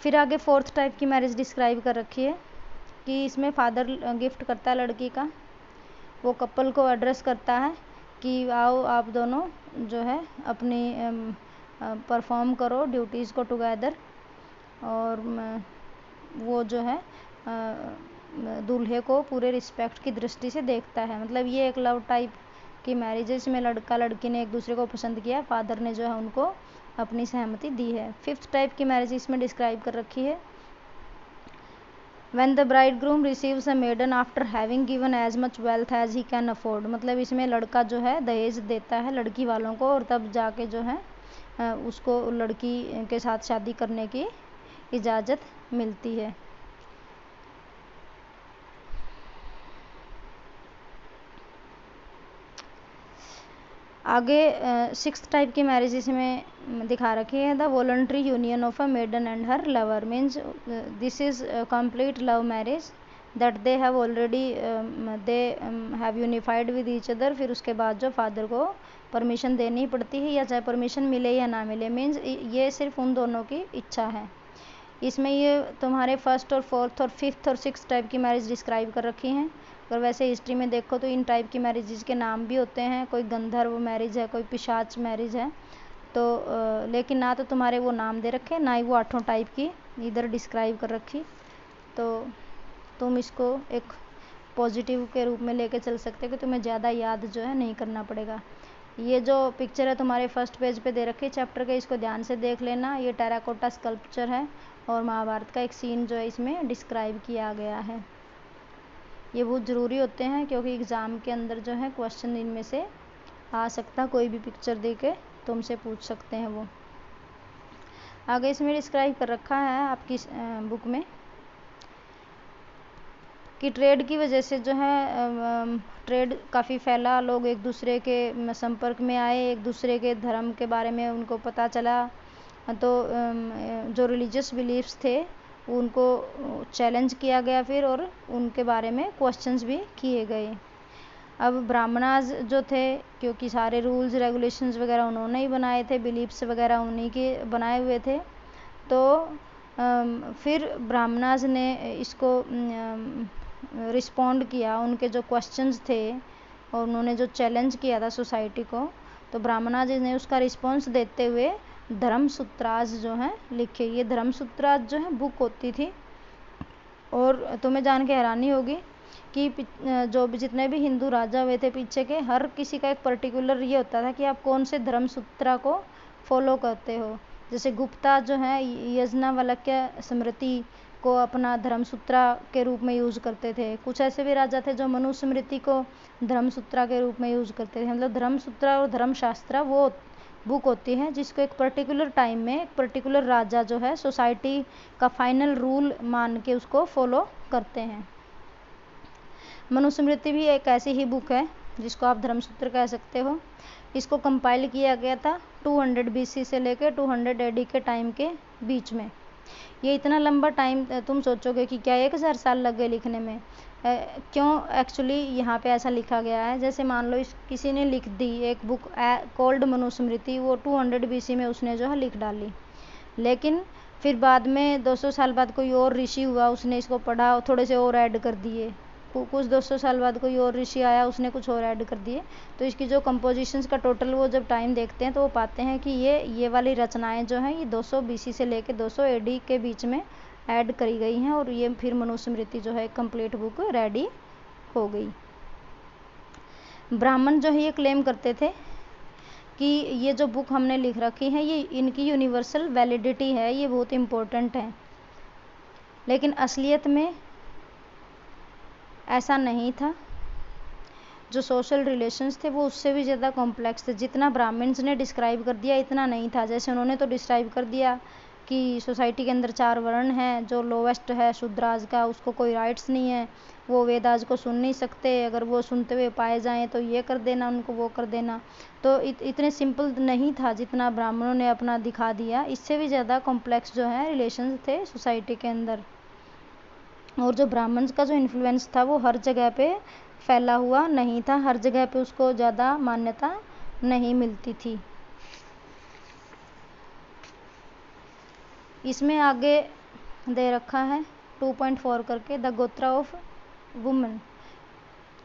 फिर आगे 4th टाइप की मैरिज डिस्क्राइब कर रखी है कि इसमें फादर गिफ्ट करता है लड़की का, वो कपल को एड्रेस करता है कि आओ आप दोनों जो है अपनी परफॉर्म करो ड्यूटीज़ को टुगेदर, और वो जो है दूल्हे को पूरे रिस्पेक्ट की दृष्टि से देखता है। मतलब ये एक लव टाइप की मैरिज है, इसमें लड़का लड़की ने एक दूसरे को पसंद किया, फादर ने जो है उनको अपनी सहमति दी है। 5th टाइप की मैरिज इसमें डिस्क्राइब कर रखी है When the bridegroom receives a maiden after having given as much wealth as he can afford। मतलब इसमें लड़का जो है दहेज देता है लड़की वालों को, और तब जाके जो है उसको लड़की के साथ शादी करने की इजाज़त मिलती है। आगे 6th टाइप की मैरिज इसमें दिखा रखी है the voluntary union of a maiden and her lover. Means this is complete love marriage that they have already they have unified with each other. फिर उसके बाद जो फादर को परमिशन देनी पड़ती है, या चाहे परमिशन मिले या ना मिले, मीन्स ये सिर्फ उन दोनों की इच्छा है। इसमें ये तुम्हारे 1st और 4th और 5th और 6th टाइप की मैरिज डिस्क्राइब कर रखी हैं। अगर वैसे हिस्ट्री में देखो तो इन टाइप की मैरिजेज के नाम भी होते हैं, कोई गंधर्व मैरिज है, कोई पिशाच मैरिज है, तो लेकिन ना तो तुम्हारे वो नाम दे रखे, ना ही वो 8 टाइप की इधर डिस्क्राइब कर रखी, तो तुम इसको एक पॉजिटिव के रूप में लेके चल सकते हो कि तुम्हें ज़्यादा याद जो है नहीं करना पड़ेगा। ये जो पिक्चर है तुम्हारे 1st पेज पे दे रखी है चैप्टर के, इसको ध्यान से देख लेना। ये टेराकोटा स्कल्पचर है और महाभारत का एक सीन जो है इसमें डिस्क्राइब किया गया है। ये बहुत ज़रूरी होते हैं क्योंकि एग्ज़ाम के अंदर जो है क्वेश्चन इनमें से आ सकता, कोई भी पिक्चर दे के तुमसे पूछ सकते हैं वो। आगे इसमें डिस्क्राइब कर रखा है आपकी बुक में कि ट्रेड की वजह से जो है ट्रेड काफ़ी फैला, लोग एक दूसरे के संपर्क में आए, एक दूसरे के धर्म के बारे में उनको पता चला, तो जो रिलीजियस बिलीफ्स थे उनको चैलेंज किया गया फिर, और उनके बारे में क्वेश्चंस भी किए गए। अब ब्राह्मणाज जो थे, क्योंकि सारे रूल्स रेगुलेशंस वगैरह उन्होंने ही बनाए थे, बिलीफ्स वगैरह उन्हीं के बनाए हुए थे, तो फिर ब्राह्मणाज ने इसको रिस्पॉन्ड किया, उनके जो क्वेश्चंस थे और उन्होंने जो चैलेंज किया था सोसाइटी को, तो ब्राह्मणाज ने उसका रिस्पॉन्स देते हुए धर्मसूत्राज जो हैं लिखे। ये धर्मसूत्राज जो है बुक होती थी, और तुम्हें जान के हैरानी होगी कि जो भी जितने भी हिंदू राजा हुए थे पीछे के, हर किसी का एक पर्टिकुलर ये होता था कि आप कौन से धर्मसूत्रा को फॉलो करते हो। जैसे गुप्ता जो है यज्ञवल्क्य स्मृति को अपना धर्मसूत्रा के रूप में यूज़ करते थे। कुछ ऐसे भी राजा थे जो मनुस्मृति को धर्मसूत्रा के रूप में यूज़ करते थे। मतलब धर्मसूत्रा और धर्मशास्त्रा वो बुक होती है जिसको एक पर्टिकुलर टाइम में एक पर्टिकुलर राजा जो है सोसाइटी का फाइनल रूल मान के उसको फॉलो करते हैं। मनुस्मृति भी एक ऐसी ही बुक है जिसको आप धर्मसूत्र कह सकते हो। इसको कंपाइल किया गया था 200 BC से लेकर 200 AD के टाइम के बीच में। ये इतना लंबा टाइम, तुम सोचोगे कि क्या 1000 साल लग गए लिखने में। क्यों एक्चुअली यहाँ पे ऐसा लिखा गया है, जैसे मान लो किसी ने लिख दी एक बुक कॉल्ड मनुस्मृति, वो 200 BC में उसने जो है लिख डाली, लेकिन फिर बाद में 200 साल बाद कोई और ऋषि हुआ, उसने इसको पढ़ा, थोड़े से और ऐड कर दिए, कुछ 200 साल बाद कोई और ऋषि आया, उसने कुछ और ऐड कर दिए, तो इसकी जो कंपोजिशंस का टोटल वो जब टाइम देखते हैं तो वो पाते हैं कि ये वाली रचनाएं जो हैं ये 200 BC से लेकर 200 AD के बीच में ऐड करी गई हैं, और ये फिर मनुस्मृति जो है कंप्लीट बुक रेडी हो गई। ब्राह्मण जो है ये क्लेम करते थे कि ये जो बुक हमने लिख रखी है ये इनकी यूनिवर्सल वैलिडिटी है, ये बहुत इम्पोर्टेंट है, लेकिन असलियत में ऐसा नहीं था। जो सोशल रिलेशंस थे वो उससे भी ज़्यादा कॉम्प्लेक्स थे। जितना ब्राह्मण्स ने डिस्क्राइब कर दिया इतना नहीं था। जैसे उन्होंने तो डिस्क्राइब कर दिया कि सोसाइटी के अंदर 4 वर्ण हैं, जो लोवेस्ट है शूद्राज का, उसको कोई राइट्स नहीं है, वो वेदाज को सुन नहीं सकते, अगर वो सुनते हुए पाए जाएं तो ये कर देना, उनको वो कर देना। तो इतने सिंपल नहीं था जितना ब्राह्मणों ने अपना दिखा दिया, इससे भी ज़्यादा कॉम्प्लेक्स जो है रिलेशंस थे सोसाइटी के अंदर। और जो ब्राह्मण्स का जो इन्फ्लुएंस था वो हर जगह पे फैला हुआ नहीं था, हर जगह पे उसको ज़्यादा मान्यता नहीं मिलती थी। इसमें आगे दे रखा है 2.4 करके द गोत्रा ऑफ वुमेन,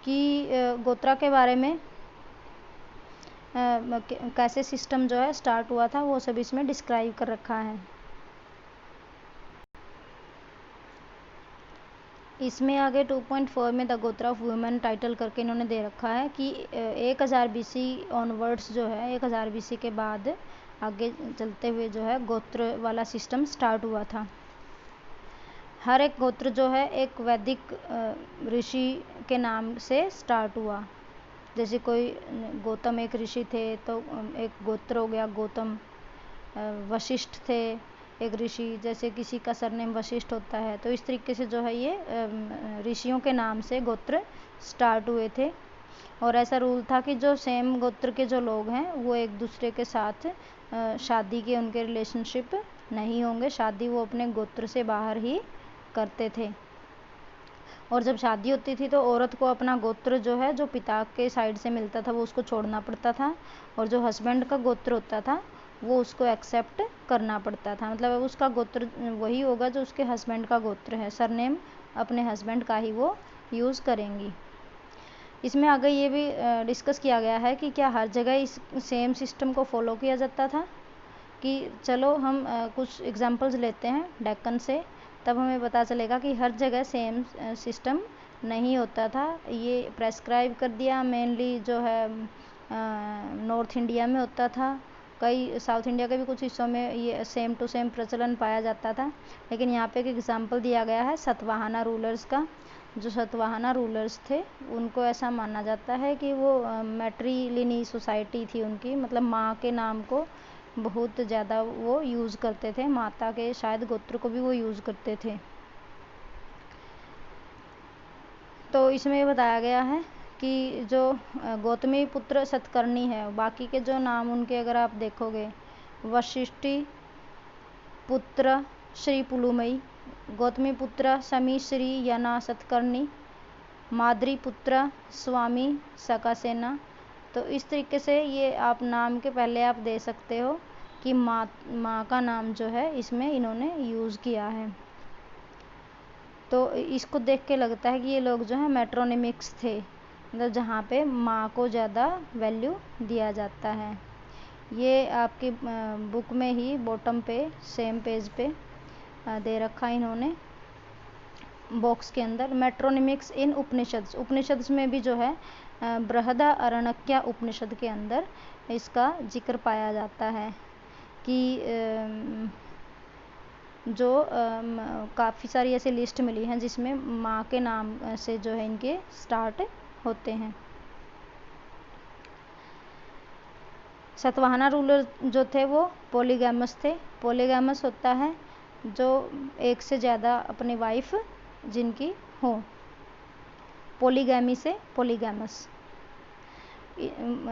कि गोत्रा के बारे में कैसे सिस्टम जो है स्टार्ट हुआ था वो सब इसमें डिस्क्राइब कर रखा है। इसमें आगे 2.4 में द गोत्रा ऑफ वुमेन टाइटल करके इन्होंने दे रखा है कि 1000 BC ऑनवर्ड्स जो है 1000 BC के बाद आगे चलते हुए जो है गोत्र वाला सिस्टम स्टार्ट हुआ था। हर एक गोत्र जो है एक वैदिक ऋषि के नाम से स्टार्ट हुआ। जैसे कोई गौतम एक ऋषि थे तो एक गोत्र हो गया गौतम। वशिष्ठ थे एक ऋषि, जैसे किसी का सरनेम वशिष्ठ होता है, तो इस तरीके से जो है ये ऋषियों के नाम से गोत्र स्टार्ट हुए थे। और ऐसा रूल था कि जो सेम गोत्र के जो लोग हैं वो एक दूसरे के साथ शादी के उनके रिलेशनशिप नहीं होंगे, शादी वो अपने गोत्र से बाहर ही करते थे। और जब शादी होती थी तो औरत को अपना गोत्र जो है जो पिता के साइड से मिलता था वो उसको छोड़ना पड़ता था, और जो हस्बैंड का गोत्र होता था वो उसको एक्सेप्ट करना पड़ता था। मतलब उसका गोत्र वही होगा जो उसके हस्बैंड का गोत्र है, सरनेम अपने हस्बैंड का ही वो यूज़ करेंगी। इसमें आगे ये भी डिस्कस किया गया है कि क्या हर जगह इस सेम सिस्टम को फॉलो किया जाता था, कि चलो हम कुछ एग्जांपल्स लेते हैं डेक्कन से, तब हमें पता चलेगा कि हर जगह सेम सिस्टम नहीं होता था। ये प्रेस्क्राइब कर दिया मेनली जो है नॉर्थ इंडिया में होता था, कई साउथ इंडिया के भी कुछ हिस्सों में ये सेम टू सेम प्रचलन पाया जाता था। लेकिन यहाँ पे एक एग्जांपल दिया गया है सतवाहना रूलर्स का। जो सतवाहना रूलर्स थे उनको ऐसा माना जाता है कि वो मैट्रीलिनी सोसाइटी थी उनकी, मतलब माँ के नाम को बहुत ज़्यादा वो यूज़ करते थे, माता के शायद गोत्र को भी वो यूज़ करते थे। तो इसमें बताया गया है कि जो गौतमी पुत्र सतकर्णी है, बाकी के जो नाम उनके अगर आप देखोगे, वशिष्ठी पुत्र श्री पुलुमयी, गौतमी पुत्र समी श्री यना सतकर्णी, माद्री पुत्र स्वामी सकासेना। तो इस तरीके से ये आप नाम के पहले आप दे सकते हो कि माँ का नाम जो है इसमें इन्होंने यूज़ किया है। तो इसको देख के लगता है कि ये लोग जो है मेट्रोनिमिक्स थे, मतलब जहाँ पे माँ को ज़्यादा वैल्यू दिया जाता है। ये आपकी बुक में ही बॉटम पे सेम पेज पे दे रखा है इन्होंने बॉक्स के अंदर, मेट्रोनिमिक्स इन उपनिषद में भी जो है बृहदारण्यक उपनिषद के अंदर इसका जिक्र पाया जाता है कि जो काफ़ी सारी ऐसी लिस्ट मिली हैं जिसमें माँ के नाम से जो है इनके स्टार्ट होते हैं। सतवाहना रूलर जो थे वो पॉलीगैमस थे। पॉलीगैमस होता है जो एक से ज़्यादा अपनी वाइफ जिनकी हो, पॉलीगैमी से पॉलीगैमस।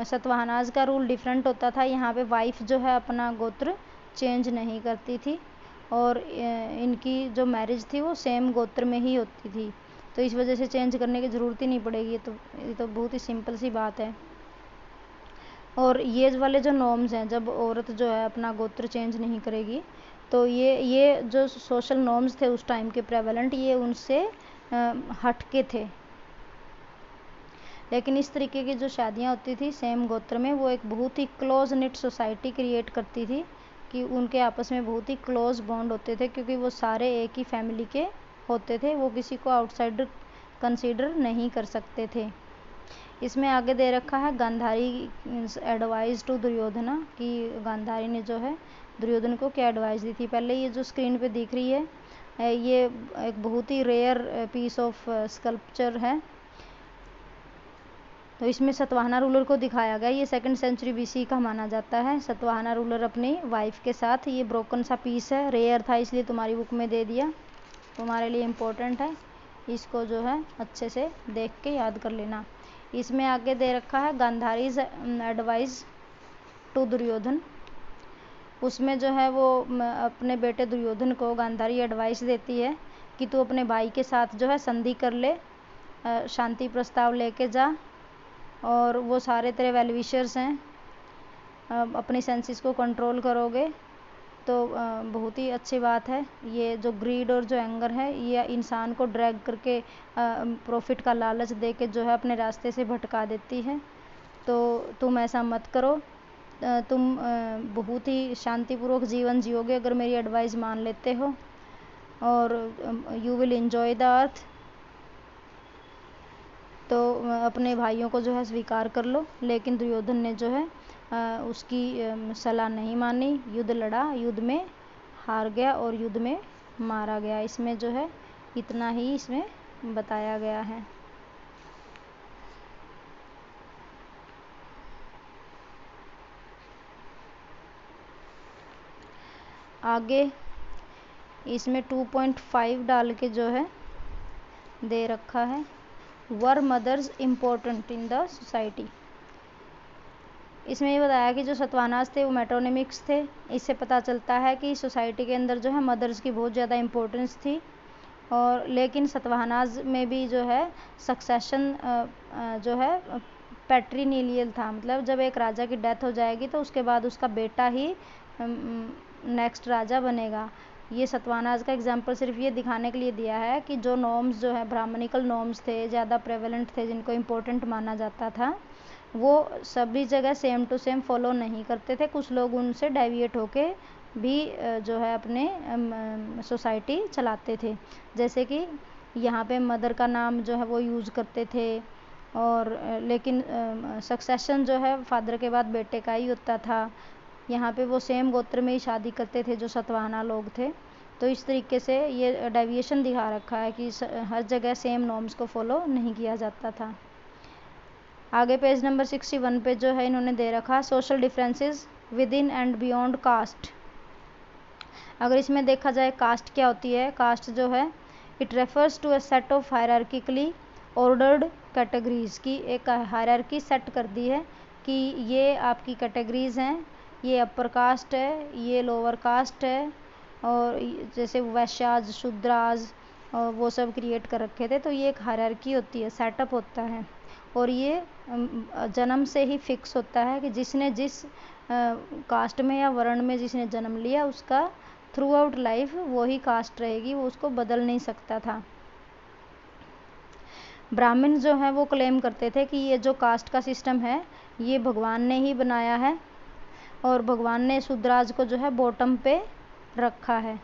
सतवाहनाज का रूल डिफरेंट होता था। यहाँ पे वाइफ जो है अपना गोत्र चेंज नहीं करती थी और इनकी जो मैरिज थी वो सेम गोत्र में ही होती थी, तो इस वजह से चेंज करने की ज़रूरत ही नहीं पड़ेगी। ये तो बहुत ही सिंपल सी बात है। और ये वाले जो नॉर्म्स हैं, जब औरत जो है अपना गोत्र चेंज नहीं करेगी, तो ये जो सोशल नॉर्म्स थे उस टाइम के प्रेवलेंट, ये उनसे हटके थे। लेकिन इस तरीके की जो शादियाँ होती थी सेम गोत्र में, वो एक बहुत ही क्लोज निट सोसाइटी क्रिएट करती थी कि उनके आपस में बहुत ही क्लोज बॉन्ड होते थे, क्योंकि वो सारे एक ही फैमिली के होते थे, वो किसी को आउटसाइडर कंसीडर नहीं कर सकते थे। इसमें आगे दे रखा है गांधारी एडवाइस टू दुर्योधना, कि गांधारी ने जो है दुर्योधन को क्या एडवाइस दी थी। पहले ये जो स्क्रीन पे दिख रही है ये एक बहुत ही रेयर पीस ऑफ स्कल्पचर है। तो इसमें सतवाहना रूलर को दिखाया गया, ये 2nd सेंचुरी BC का माना जाता है। सतवाहना रूलर अपनी वाइफ के साथ, ये ब्रोकन सा पीस है, रेयर था इसलिए तुम्हारी बुक में दे दिया, तुम्हारे लिए इम्पोर्टेंट है, इसको जो है अच्छे से देख के याद कर लेना। इसमें आगे दे रखा है गांधारीज एडवाइस टू दुर्योधन। उसमें जो है वो अपने बेटे दुर्योधन को गांधारी एडवाइस देती है कि तू अपने भाई के साथ जो है संधि कर ले, शांति प्रस्ताव लेके जा, और वो सारे तेरे वेलविशर्स हैं, अपनी सेंसेस को कंट्रोल करोगे तो बहुत ही अच्छी बात है। ये जो ग्रीड और जो एंगर है, ये इंसान को ड्रैग करके प्रॉफिट का लालच दे के जो है अपने रास्ते से भटका देती है, तो तुम ऐसा मत करो, तुम बहुत ही शांतिपूर्वक जीवन जियोगे अगर मेरी एडवाइस मान लेते हो, और you will enjoy the earth. तो अपने भाइयों को जो है स्वीकार कर लो। लेकिन दुर्योधन ने जो है उसकी सलाह नहीं मानी, युद्ध लड़ा, युद्ध में हार गया और युद्ध में मारा गया। इसमें जो है इतना ही इसमें बताया गया है। आगे इसमें 2.5 डाल के जो है दे रखा है, our mothers important in the society. इसमें ये बताया कि जो सतवाहनाज थे वो मेट्रोनिमिक्स थे। इससे पता चलता है कि सोसाइटी के अंदर जो है मदर्स की बहुत ज़्यादा इम्पोर्टेंस थी। और लेकिन सतवाहनाज में भी जो है सक्सेशन जो है पैट्रीनिलियल था, मतलब जब एक राजा की डेथ हो जाएगी तो उसके बाद उसका बेटा ही नेक्स्ट राजा बनेगा। ये सतवाहनाज का एग्जाम्पल सिर्फ ये दिखाने के लिए दिया है कि जो नॉर्म्स जो है ब्राह्मणिकल नॉर्म्स थे, ज़्यादा प्रेवलेंट थे, जिनको इम्पोर्टेंट माना जाता था, वो सभी जगह सेम टू सेम फॉलो नहीं करते थे। कुछ लोग उनसे डेविएट होके भी जो है अपने सोसाइटी चलाते थे। जैसे कि यहाँ पे मदर का नाम जो है वो यूज़ करते थे, और लेकिन सक्सेशन जो है फादर के बाद बेटे का ही होता था। यहाँ पे वो सेम गोत्र में ही शादी करते थे जो सतवाहना लोग थे। तो इस तरीके से ये डेविएशन दिखा रखा है कि हर जगह सेम नॉर्म्स को फॉलो नहीं किया जाता था। आगे पेज नंबर 61 पे जो है इन्होंने दे रखा social differences within and beyond caste. अगर इसमें देखा जाए कास्ट क्या होती है, कास्ट जो है it refers to a set of hierarchically ordered categories की, एक हायरार्की सेट कर दी है कि ये आपकी कैटेगरीज हैं, ये अपर कास्ट है, ये लोअर कास्ट है, और जैसे वैश्याज, शूद्राज और वो सब क्रिएट कर रखे थे। तो ये एक हायरार्की होती है, सेटअप होता है, और ये जन्म से ही फिक्स होता है कि जिसने जिस कास्ट में या वर्ण में जिसने जन्म लिया उसका थ्रू आउट लाइफ वही कास्ट रहेगी, वो उसको बदल नहीं सकता था। ब्राह्मण जो है वो क्लेम करते थे कि ये जो कास्ट का सिस्टम है ये भगवान ने ही बनाया है, और भगवान ने शूद्राज को जो है बॉटम पे रखा है,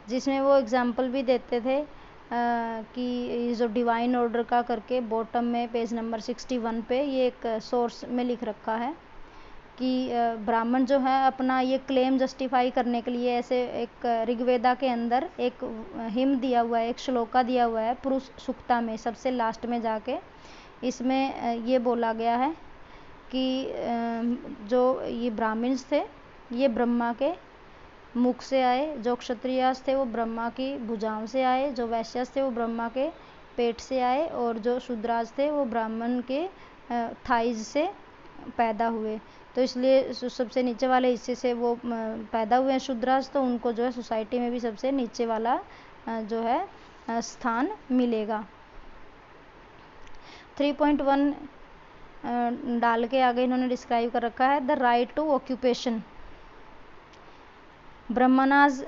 जिसमें वो एग्जाम्पल भी देते थे कि जो डिवाइन ऑर्डर का करके बॉटम में पेज नंबर 61 पे ये एक सोर्स में लिख रखा है कि ब्राह्मण जो है अपना ये क्लेम जस्टिफाई करने के लिए ऐसे एक ऋग्वेदा के अंदर एक हिम दिया हुआ है, एक श्लोका दिया हुआ है पुरुष सूक्ता में सबसे लास्ट में जाके। इसमें ये बोला गया है कि जो ये ब्राह्मण्स थे ये ब्रह्मा के मुख से आए, जो क्षत्रियास थे वो ब्रह्मा की भुजाओं से आए, जो वैश्यास थे वो ब्रह्मा के पेट से आए, और जो शूद्राज थे वो ब्राह्मण के थाइज से पैदा हुए, तो इसलिए सबसे नीचे वाले हिस्से से वो पैदा हुए हैं शूद्राज, तो उनको जो है सोसाइटी में भी सबसे नीचे वाला जो है स्थान मिलेगा। 3.1 डाल के आगे इन्होंने डिस्क्राइब कर रखा है the right to occupation. Brahmanas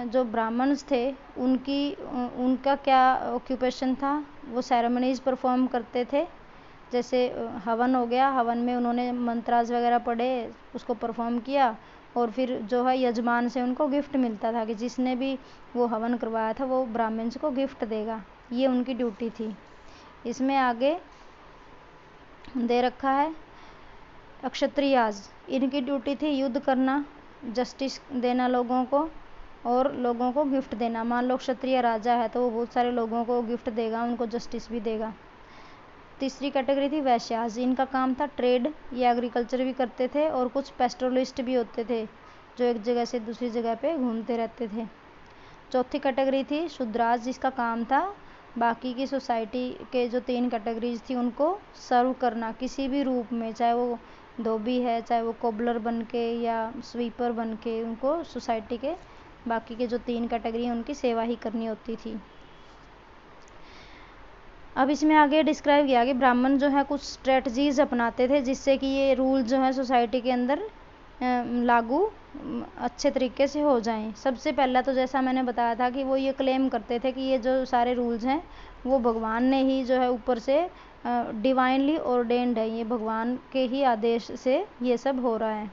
जो ब्राह्मण्स थे उनका क्या ऑक्यूपेशन था, वो सेरेमनीज परफॉर्म करते थे, जैसे हवन हो गया, हवन में उन्होंने मंत्राज वगैरह पढ़े, उसको परफॉर्म किया, और फिर जो है यजमान से उनको गिफ्ट मिलता था कि जिसने भी वो हवन करवाया था वो ब्राह्मण्स को गिफ्ट देगा, ये उनकी ड्यूटी थी। इसमें आगे दे रखा है क्षत्रियाज, इनकी ड्यूटी थी युद्ध करना, जस्टिस देना लोगों को, और लोगों को गिफ्ट देना। मान लो क्षत्रिय राजा है तो वो बहुत सारे लोगों को गिफ्ट देगा, उनको जस्टिस भी देगा। तीसरी कैटेगरी थी वैश्याज, इनका काम था ट्रेड, ये एग्रीकल्चर भी करते थे, और कुछ पेस्टोरलिस्ट भी होते थे जो एक जगह से दूसरी जगह पे घूमते रहते थे। चौथी कैटेगरी थी शूद्राज, जिसका काम था बाकी की सोसाइटी के जो 3 कैटेगरीज थी उनको सर्व करना किसी भी रूप में, चाहे वो धोबी है, चाहे वो कोबलर बन के या स्वीपर बन के, उनको सोसाइटी के बाकी के जो 3 कैटेगरी हैं उनकी सेवा ही करनी होती थी। अब इसमें आगे डिस्क्राइब किया कि ब्राह्मण जो है कुछ स्ट्रेटजीज अपनाते थे जिससे कि ये रूल जो है सोसाइटी के अंदर लागू अच्छे तरीके से हो जाएं। सबसे पहला तो जैसा मैंने बताया था कि वो ये क्लेम करते थे कि ये जो सारे रूल्स हैं वो भगवान ने ही जो है ऊपर से डिवाइनली ऑर्डेन्ड है, ये भगवान के ही आदेश से ये सब हो रहा है।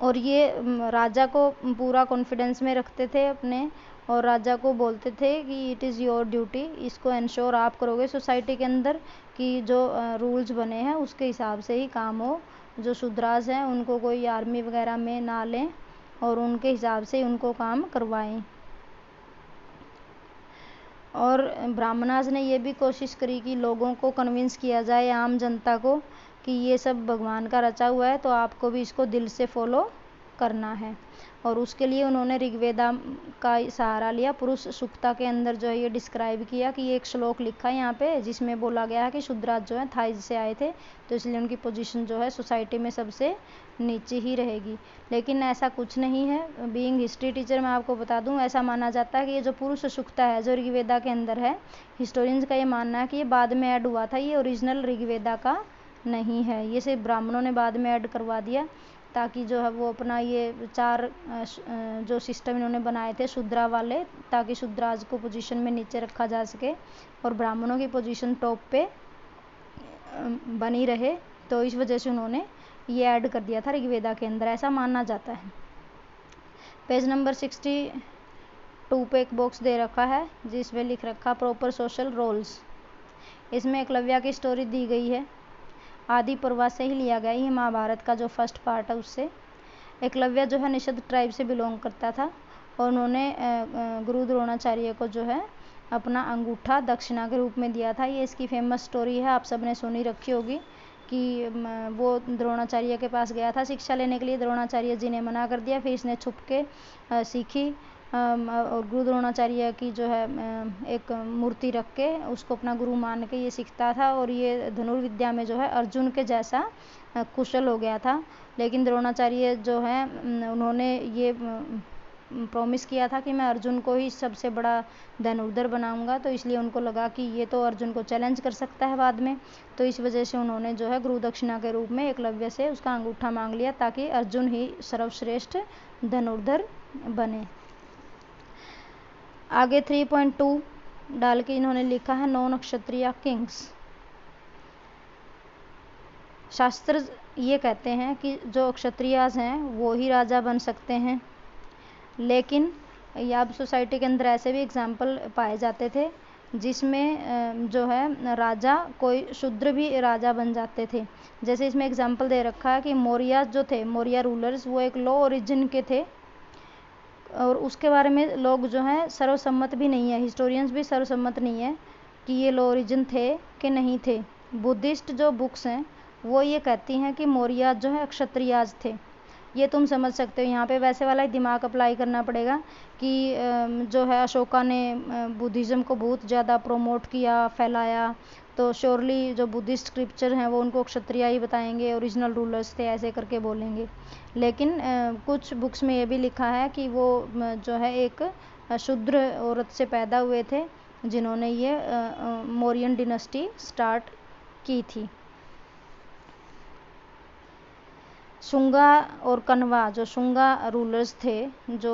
और ये राजा को पूरा कॉन्फिडेंस में रखते थे अपने, और राजा को बोलते थे कि इट इज़ योर ड्यूटी, इसको इंश्योर आप करोगे सोसाइटी के अंदर कि जो रूल्स बने हैं उसके हिसाब से ही काम हो, जो शूद्राज हैं उनको कोई आर्मी वगैरह में ना लें और उनके हिसाब से उनको काम करवाएं। और ब्राह्मणाज ने ये भी कोशिश करी कि लोगों को कन्विंस किया जाए, आम जनता को, कि ये सब भगवान का रचा हुआ है तो आपको भी इसको दिल से फॉलो करना है। और उसके लिए उन्होंने ऋग्वेदा का सहारा लिया। पुरुष सूक्ता के अंदर जो है ये डिस्क्राइब किया कि ये एक श्लोक लिखा है यहाँ पे जिसमें बोला गया है कि शूद्राज जो है थाइज से आए थे, तो इसलिए उनकी पोजीशन जो है सोसाइटी में सबसे नीचे ही रहेगी। लेकिन ऐसा कुछ नहीं है। बीइंग हिस्ट्री टीचर मैं आपको बता दूं, ऐसा माना जाता है कि ये जो पुरुष सूक्ता है जो ऋग्वेदा के अंदर है, हिस्टोरियंस का ये मानना है कि ये बाद में ऐड हुआ था, ये ओरिजिनल ऋग्वेदा का नहीं है, ये सिर्फ ब्राह्मणों ने बाद में ऐड करवा दिया ताकि जो है वो अपना ये 4 जो सिस्टम इन्होंने बनाए थे शूद्रा वाले, ताकि शूद्राज को पोजीशन में नीचे रखा जा सके और ब्राह्मणों की पोजीशन टॉप पे बनी रहे, तो इस वजह से उन्होंने ये ऐड कर दिया था ऋग्वेदा के अंदर, ऐसा माना जाता है। पेज नंबर 62 पे एक बॉक्स दे रखा है जिसमें लिख रखा प्रॉपर सोशल रोल्स। इसमें एकलव्या की स्टोरी दी गई है, आदि पर्व से ही लिया गया, ये महाभारत का जो फर्स्ट पार्ट है उससे। एकलव्य जो है निषद ट्राइब से बिलोंग करता था और उन्होंने गुरु द्रोणाचार्य को जो है अपना अंगूठा दक्षिणा के रूप में दिया था। ये इसकी फेमस स्टोरी है, आप सबने सुनी रखी होगी कि वो द्रोणाचार्य के पास गया था शिक्षा लेने के लिए, द्रोणाचार्य जी ने मना कर दिया, फिर इसने छुप के सीखी और गुरु द्रोणाचार्य की जो है एक मूर्ति रख के उसको अपना गुरु मान के ये सीखता था और ये धनुर्विद्या में जो है अर्जुन के जैसा कुशल हो गया था। लेकिन द्रोणाचार्य जो है उन्होंने ये प्रॉमिस किया था कि मैं अर्जुन को ही सबसे बड़ा धनुर्धर बनाऊंगा, तो इसलिए उनको लगा कि ये तो अर्जुन को चैलेंज कर सकता है बाद में, तो इस वजह से उन्होंने जो है गुरु दक्षिणा के रूप में एकलव्य से उसका अंगूठा मांग लिया ताकि अर्जुन ही सर्वश्रेष्ठ धनुर्धर बने। आगे 3.2 डाल के इन्होंने लिखा है नॉन क्षत्रिय किंग्स। शास्त्र ये कहते हैं कि जो क्षत्रियाज हैं वो ही राजा बन सकते हैं, लेकिन अब सोसाइटी के अंदर ऐसे भी एग्जाम्पल पाए जाते थे जिसमें जो है राजा कोई शूद्र भी राजा बन जाते थे। जैसे इसमें एग्जाम्पल दे रखा है कि मौर्य जो थे, मौर्य रूलर्स, वो एक लो ओरिजिन के थे और उसके बारे में लोग जो हैं सर्वसम्मत भी नहीं है, हिस्टोरियंस भी सर्वसम्मत नहीं है कि ये लो ओरिजिन थे कि नहीं थे। बुद्धिस्ट जो बुक्स हैं वो ये कहती हैं कि मौर्य जो है क्षत्रियाज थे। ये तुम समझ सकते हो, यहाँ पे वैसे वाला ही दिमाग अप्लाई करना पड़ेगा कि जो है अशोका ने बुद्धिज़्म को बहुत ज़्यादा प्रमोट किया, फैलाया, तो श्योरली जो बुद्धिस्ट स्क्रिप्चर हैं वो उनको क्षत्रिय ही बताएंगे, ओरिजिनल रूलर्स थे ऐसे करके बोलेंगे। लेकिन कुछ बुक्स में ये भी लिखा है कि वो जो है एक शूद्र औरत से पैदा हुए थे जिन्होंने ये मौर्यन डिनेस्टी स्टार्ट की थी। शुंगा और कण्वा, जो शुंगा रूलर्स थे, जो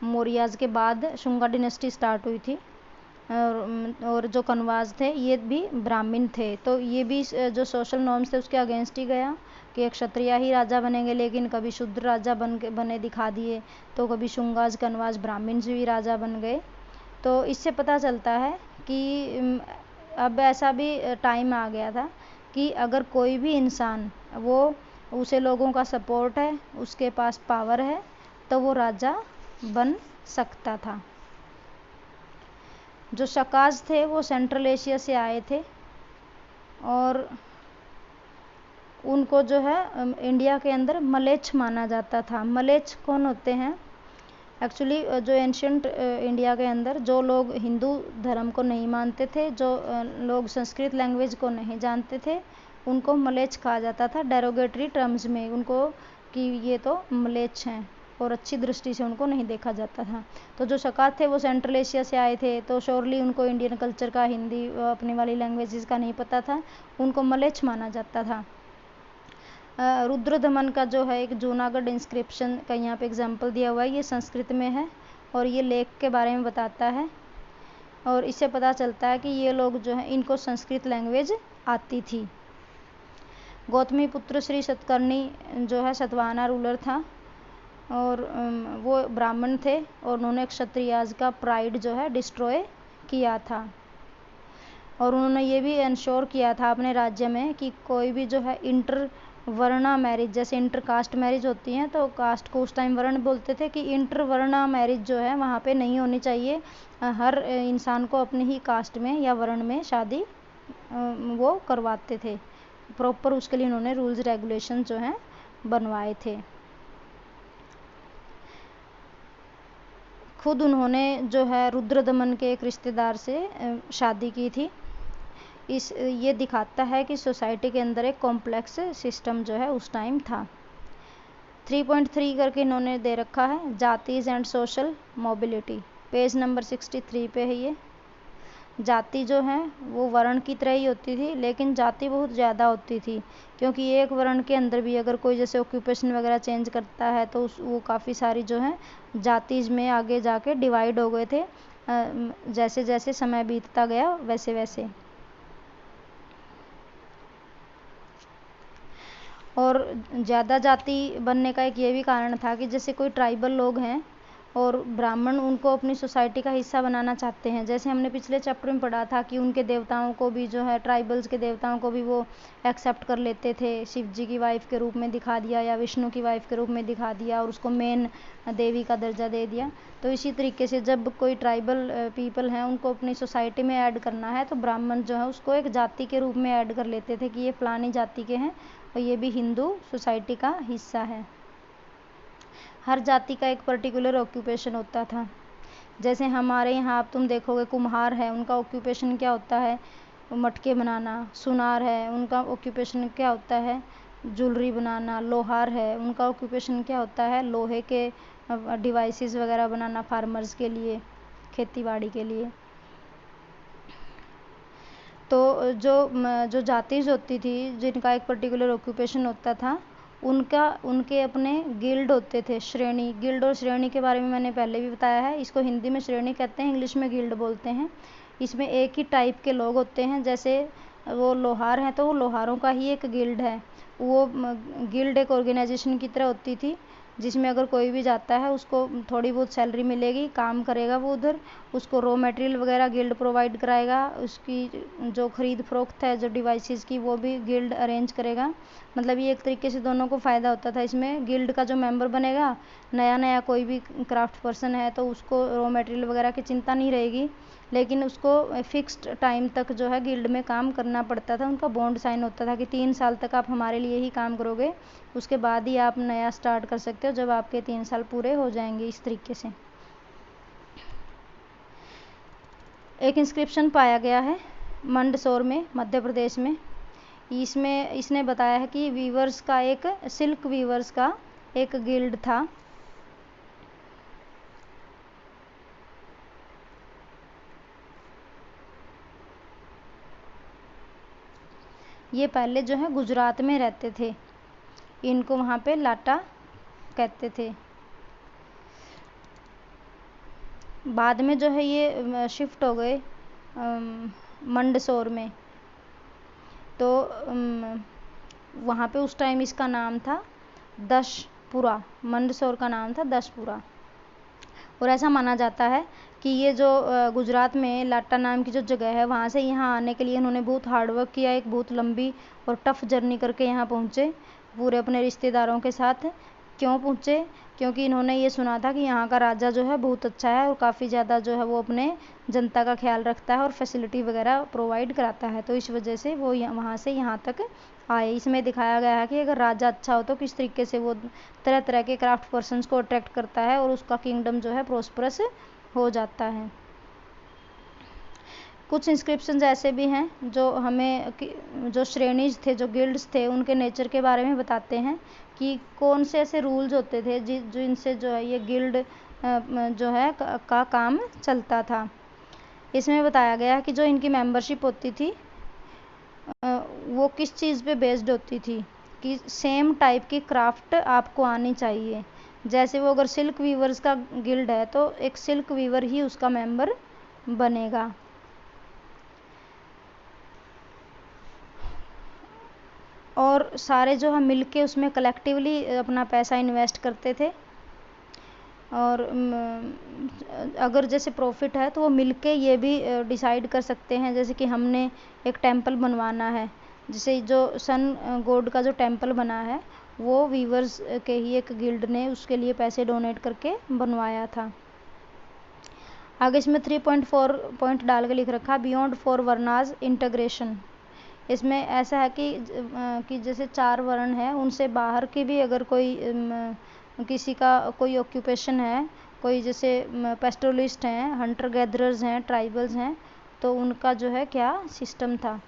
मौर्याज के बाद शुंगा डिनेस्टी स्टार्ट हुई थी, और जो कण्वाज थे ये भी ब्राह्मण थे। तो ये भी जो सोशल नॉर्म्स थे उसके अगेंस्ट ही गया कि एक क्षत्रिय ही राजा बनेंगे, लेकिन कभी शूद्र राजा बने दिखा दिए, तो कभी शुंगाज कण्वाज ब्राह्मण से भी राजा बन गए। तो इससे पता चलता है कि अब ऐसा भी टाइम आ गया था कि अगर कोई भी इंसान वो उसे लोगों का सपोर्ट है, उसके पास पावर है, तो वो राजा बन सकता था। जो शकाज थे वो सेंट्रल एशिया से आए थे और उनको जो है इंडिया के अंदर मलेच्छ माना जाता था। मलेच्छ कौन होते हैं? एक्चुअली जो एंशियंट इंडिया के अंदर जो लोग हिंदू धर्म को नहीं मानते थे, जो लोग संस्कृत लैंग्वेज को नहीं जानते थे, उनको मलेच्छ कहा जाता था डेरोगेटरी टर्म्स में उनको, कि ये तो मलेच्छ हैं, और अच्छी दृष्टि से उनको नहीं देखा जाता था। तो जो शकाज थे वो सेंट्रल एशिया से आए थे, तो श्योरली उनको इंडियन कल्चर का, हिंदी अपनी वाली लैंग्वेजेस का नहीं पता था, उनको मलेच्छ माना जाता था। रुद्रदमन का जो है एक जूनागढ़ इंस्क्रिप्शन का यहाँ पे एग्जाम्पल दिया हुआ है, ये संस्कृत में है और ये लेक के बारे में बताता है, और इससे पता चलता है कि ये लोग जो है इनको संस्कृत लैंग्वेज आती थी। गौतमी पुत्र श्री सतकर्णी जो है सतवाहना रूलर था, और वो ब्राह्मण थे और उन्होंने क्षत्रियाज का प्राइड जो है डिस्ट्रॉय किया था, और उन्होंने ये भी इंश्योर किया था अपने राज्य में कि कोई भी जो है इंटर वर्णा मैरिज, जैसे इंटर कास्ट मैरिज होती हैं, तो कास्ट को उस टाइम वर्ण बोलते थे, कि इंटर वर्णा मैरिज जो है वहाँ पे नहीं होनी चाहिए। हर इंसान को अपनी ही कास्ट में या वर्ण में शादी वो करवाते थे प्रॉपर, उसके लिए उन्होंने रूल्स रेगुलेशन जो हैं बनवाए थे। खुद उन्होंने जो है रुद्रदमन के एक रिश्तेदार से शादी की थी। ये दिखाता है कि सोसाइटी के अंदर एक कॉम्प्लेक्स सिस्टम जो है उस टाइम था। 3.3 करके इन्होंने दे रखा है, जातीज and social mobility, page number 63 पे है ये। जाति जो है वो वर्ण की तरह ही होती थी, लेकिन जाति बहुत ज़्यादा होती थी, क्योंकि एक वर्ण के अंदर भी अगर कोई जैसे ऑक्यूपेशन वगैरह चेंज करता है तो वो काफ़ी सारी जो है जातीज में आगे जाके डिवाइड हो गए थे, जैसे जैसे समय बीतता गया वैसे वैसे। और ज़्यादा जाति बनने का एक ये भी कारण था कि जैसे कोई ट्राइबल लोग हैं और ब्राह्मण उनको अपनी सोसाइटी का हिस्सा बनाना चाहते हैं, जैसे हमने पिछले चैप्टर में पढ़ा था कि उनके देवताओं को भी जो है, ट्राइबल्स के देवताओं को भी वो एक्सेप्ट कर लेते थे, शिव जी की वाइफ के रूप में दिखा दिया या विष्णु की वाइफ के रूप में दिखा दिया और उसको मेन देवी का दर्जा दे दिया। तो इसी तरीके से जब कोई ट्राइबल पीपल हैं उनको अपनी सोसाइटी में ऐड करना है तो ब्राह्मण जो है उसको एक जाति के रूप में ऐड कर लेते थे कि ये फलानी जाति के हैं और ये भी हिंदू सोसाइटी का हिस्सा है। हर जाति का एक पर्टिकुलर ऑक्यूपेशन होता था, जैसे हमारे यहाँ आप तुम देखोगे कुम्हार है, उनका ऑक्यूपेशन क्या होता है, मटके बनाना। सुनार है, उनका ऑक्यूपेशन क्या होता है, ज्वेलरी बनाना। लोहार है, उनका ऑक्यूपेशन क्या होता है, लोहे के डिवाइसेस वगैरह बनाना फार्मर्स के लिए, खेती बाड़ी के लिए। तो जो जातीज होती थी जिनका एक पर्टिकुलर ऑक्यूपेशन होता था, उनके अपने गिल्ड होते थे, श्रेणी। गिल्ड और श्रेणी के बारे में मैंने पहले भी बताया है, इसको हिंदी में श्रेणी कहते हैं, इंग्लिश में गिल्ड बोलते हैं। इसमें एक ही टाइप के लोग होते हैं, जैसे वो लोहार हैं तो वो लोहारों का ही एक गिल्ड है। वो गिल्ड एक ऑर्गेनाइजेशन की तरह होती थी जिसमें अगर कोई भी जाता है उसको थोड़ी बहुत सैलरी मिलेगी, काम करेगा वो उधर, उसको रॉ मटेरियल वगैरह गिल्ड प्रोवाइड कराएगा, उसकी जो खरीद फरोख्त है जो डिवाइसेस की वो भी गिल्ड अरेंज करेगा। मतलब ये एक तरीके से दोनों को फ़ायदा होता था इसमें। गिल्ड का जो मेंबर बनेगा, नया नया कोई भी क्राफ्ट पर्सन है तो उसको रॉ मटेरियल वगैरह की चिंता नहीं रहेगी, लेकिन उसको फिक्स्ड टाइम तक जो है गिल्ड में काम करना पड़ता था। उनका बॉन्ड साइन होता था कि 3 साल तक आप हमारे लिए ही काम करोगे, उसके बाद ही आप नया स्टार्ट कर सकते हो जब आपके 3 साल पूरे हो जाएंगे, इस तरीके से। एक इंस्क्रिप्शन पाया गया है मंदसौर में, मध्य प्रदेश में। इसने बताया है कि वीवर्स का एक सिल्क वीवर्स का एक गिल्ड था। ये पहले जो है गुजरात में रहते थे, इनको वहाँ पे लाटा कहते थे। बाद में जो है ये शिफ्ट हो गए मंदसौर में। तो वहाँ पे उस टाइम इसका नाम था दशपुरा, मंदसौर का नाम था दशपुरा। और ऐसा माना जाता है कि ये जो गुजरात में लाटा नाम की जो जगह है, वहाँ से यहाँ आने के लिए इन्होंने बहुत हार्डवर्क किया, एक बहुत लंबी और टफ जर्नी करके यहाँ पहुँचे पूरे अपने रिश्तेदारों के साथ। क्यों पहुँचे? क्योंकि इन्होंने ये सुना था कि यहाँ का राजा जो है बहुत अच्छा है और काफ़ी ज़्यादा जो है वो अपने जनता का ख्याल रखता है और फैसिलिटी वगैरह प्रोवाइड कराता है। तो इस वजह से वो वहाँ से यहाँ तक आए। इसमें दिखाया गया है कि अगर राजा अच्छा हो तो किस तरीके से वो तरह तरह के क्राफ्ट पर्सन्स को अट्रैक्ट करता है और उसका किंगडम जो है प्रोस्परस हो जाता है। कुछ इंस्क्रिप्शंस ऐसे भी हैं जो हमें जो श्रेणीज थे, जो गिल्ड्स थे, उनके नेचर के बारे में बताते हैं कि कौन से ऐसे रूल्स होते थे जिनसे जो है ये गिल्ड जो है का काम चलता था। इसमें बताया गया है कि जो इनकी मेंबरशिप होती थी वो किस चीज़ पे बेस्ड होती थी कि सेम टाइप की क्राफ्ट आपको आनी चाहिए। जैसे वो अगर सिल्क वीवर्स का गिल्ड है तो एक सिल्क वीवर ही उसका मेंबर बनेगा। और सारे जो है मिलके उसमें कलेक्टिवली अपना पैसा इन्वेस्ट करते थे। और अगर जैसे प्रॉफिट है तो वो मिलके ये भी डिसाइड कर सकते हैं, जैसे कि हमने एक टेंपल बनवाना है, जैसे जो सन गॉड का जो टेंपल बना है वो वीवर्स के ही एक गिल्ड ने उसके लिए पैसे डोनेट करके बनवाया था। आगे इसमें 3.4 पॉइंट डाल के लिख रखा, बियॉन्ड 4 वर्नाज इंटीग्रेशन। इसमें ऐसा है कि जैसे 4 वर्ण हैं उनसे बाहर की भी अगर कोई किसी का कोई ऑक्यूपेशन है, कोई जैसे पेस्टोरलिस्ट हैं, हंटर गैदरर्स हैं, ट्राइबल्स हैं, तो उनका जो है क्या सिस्टम था।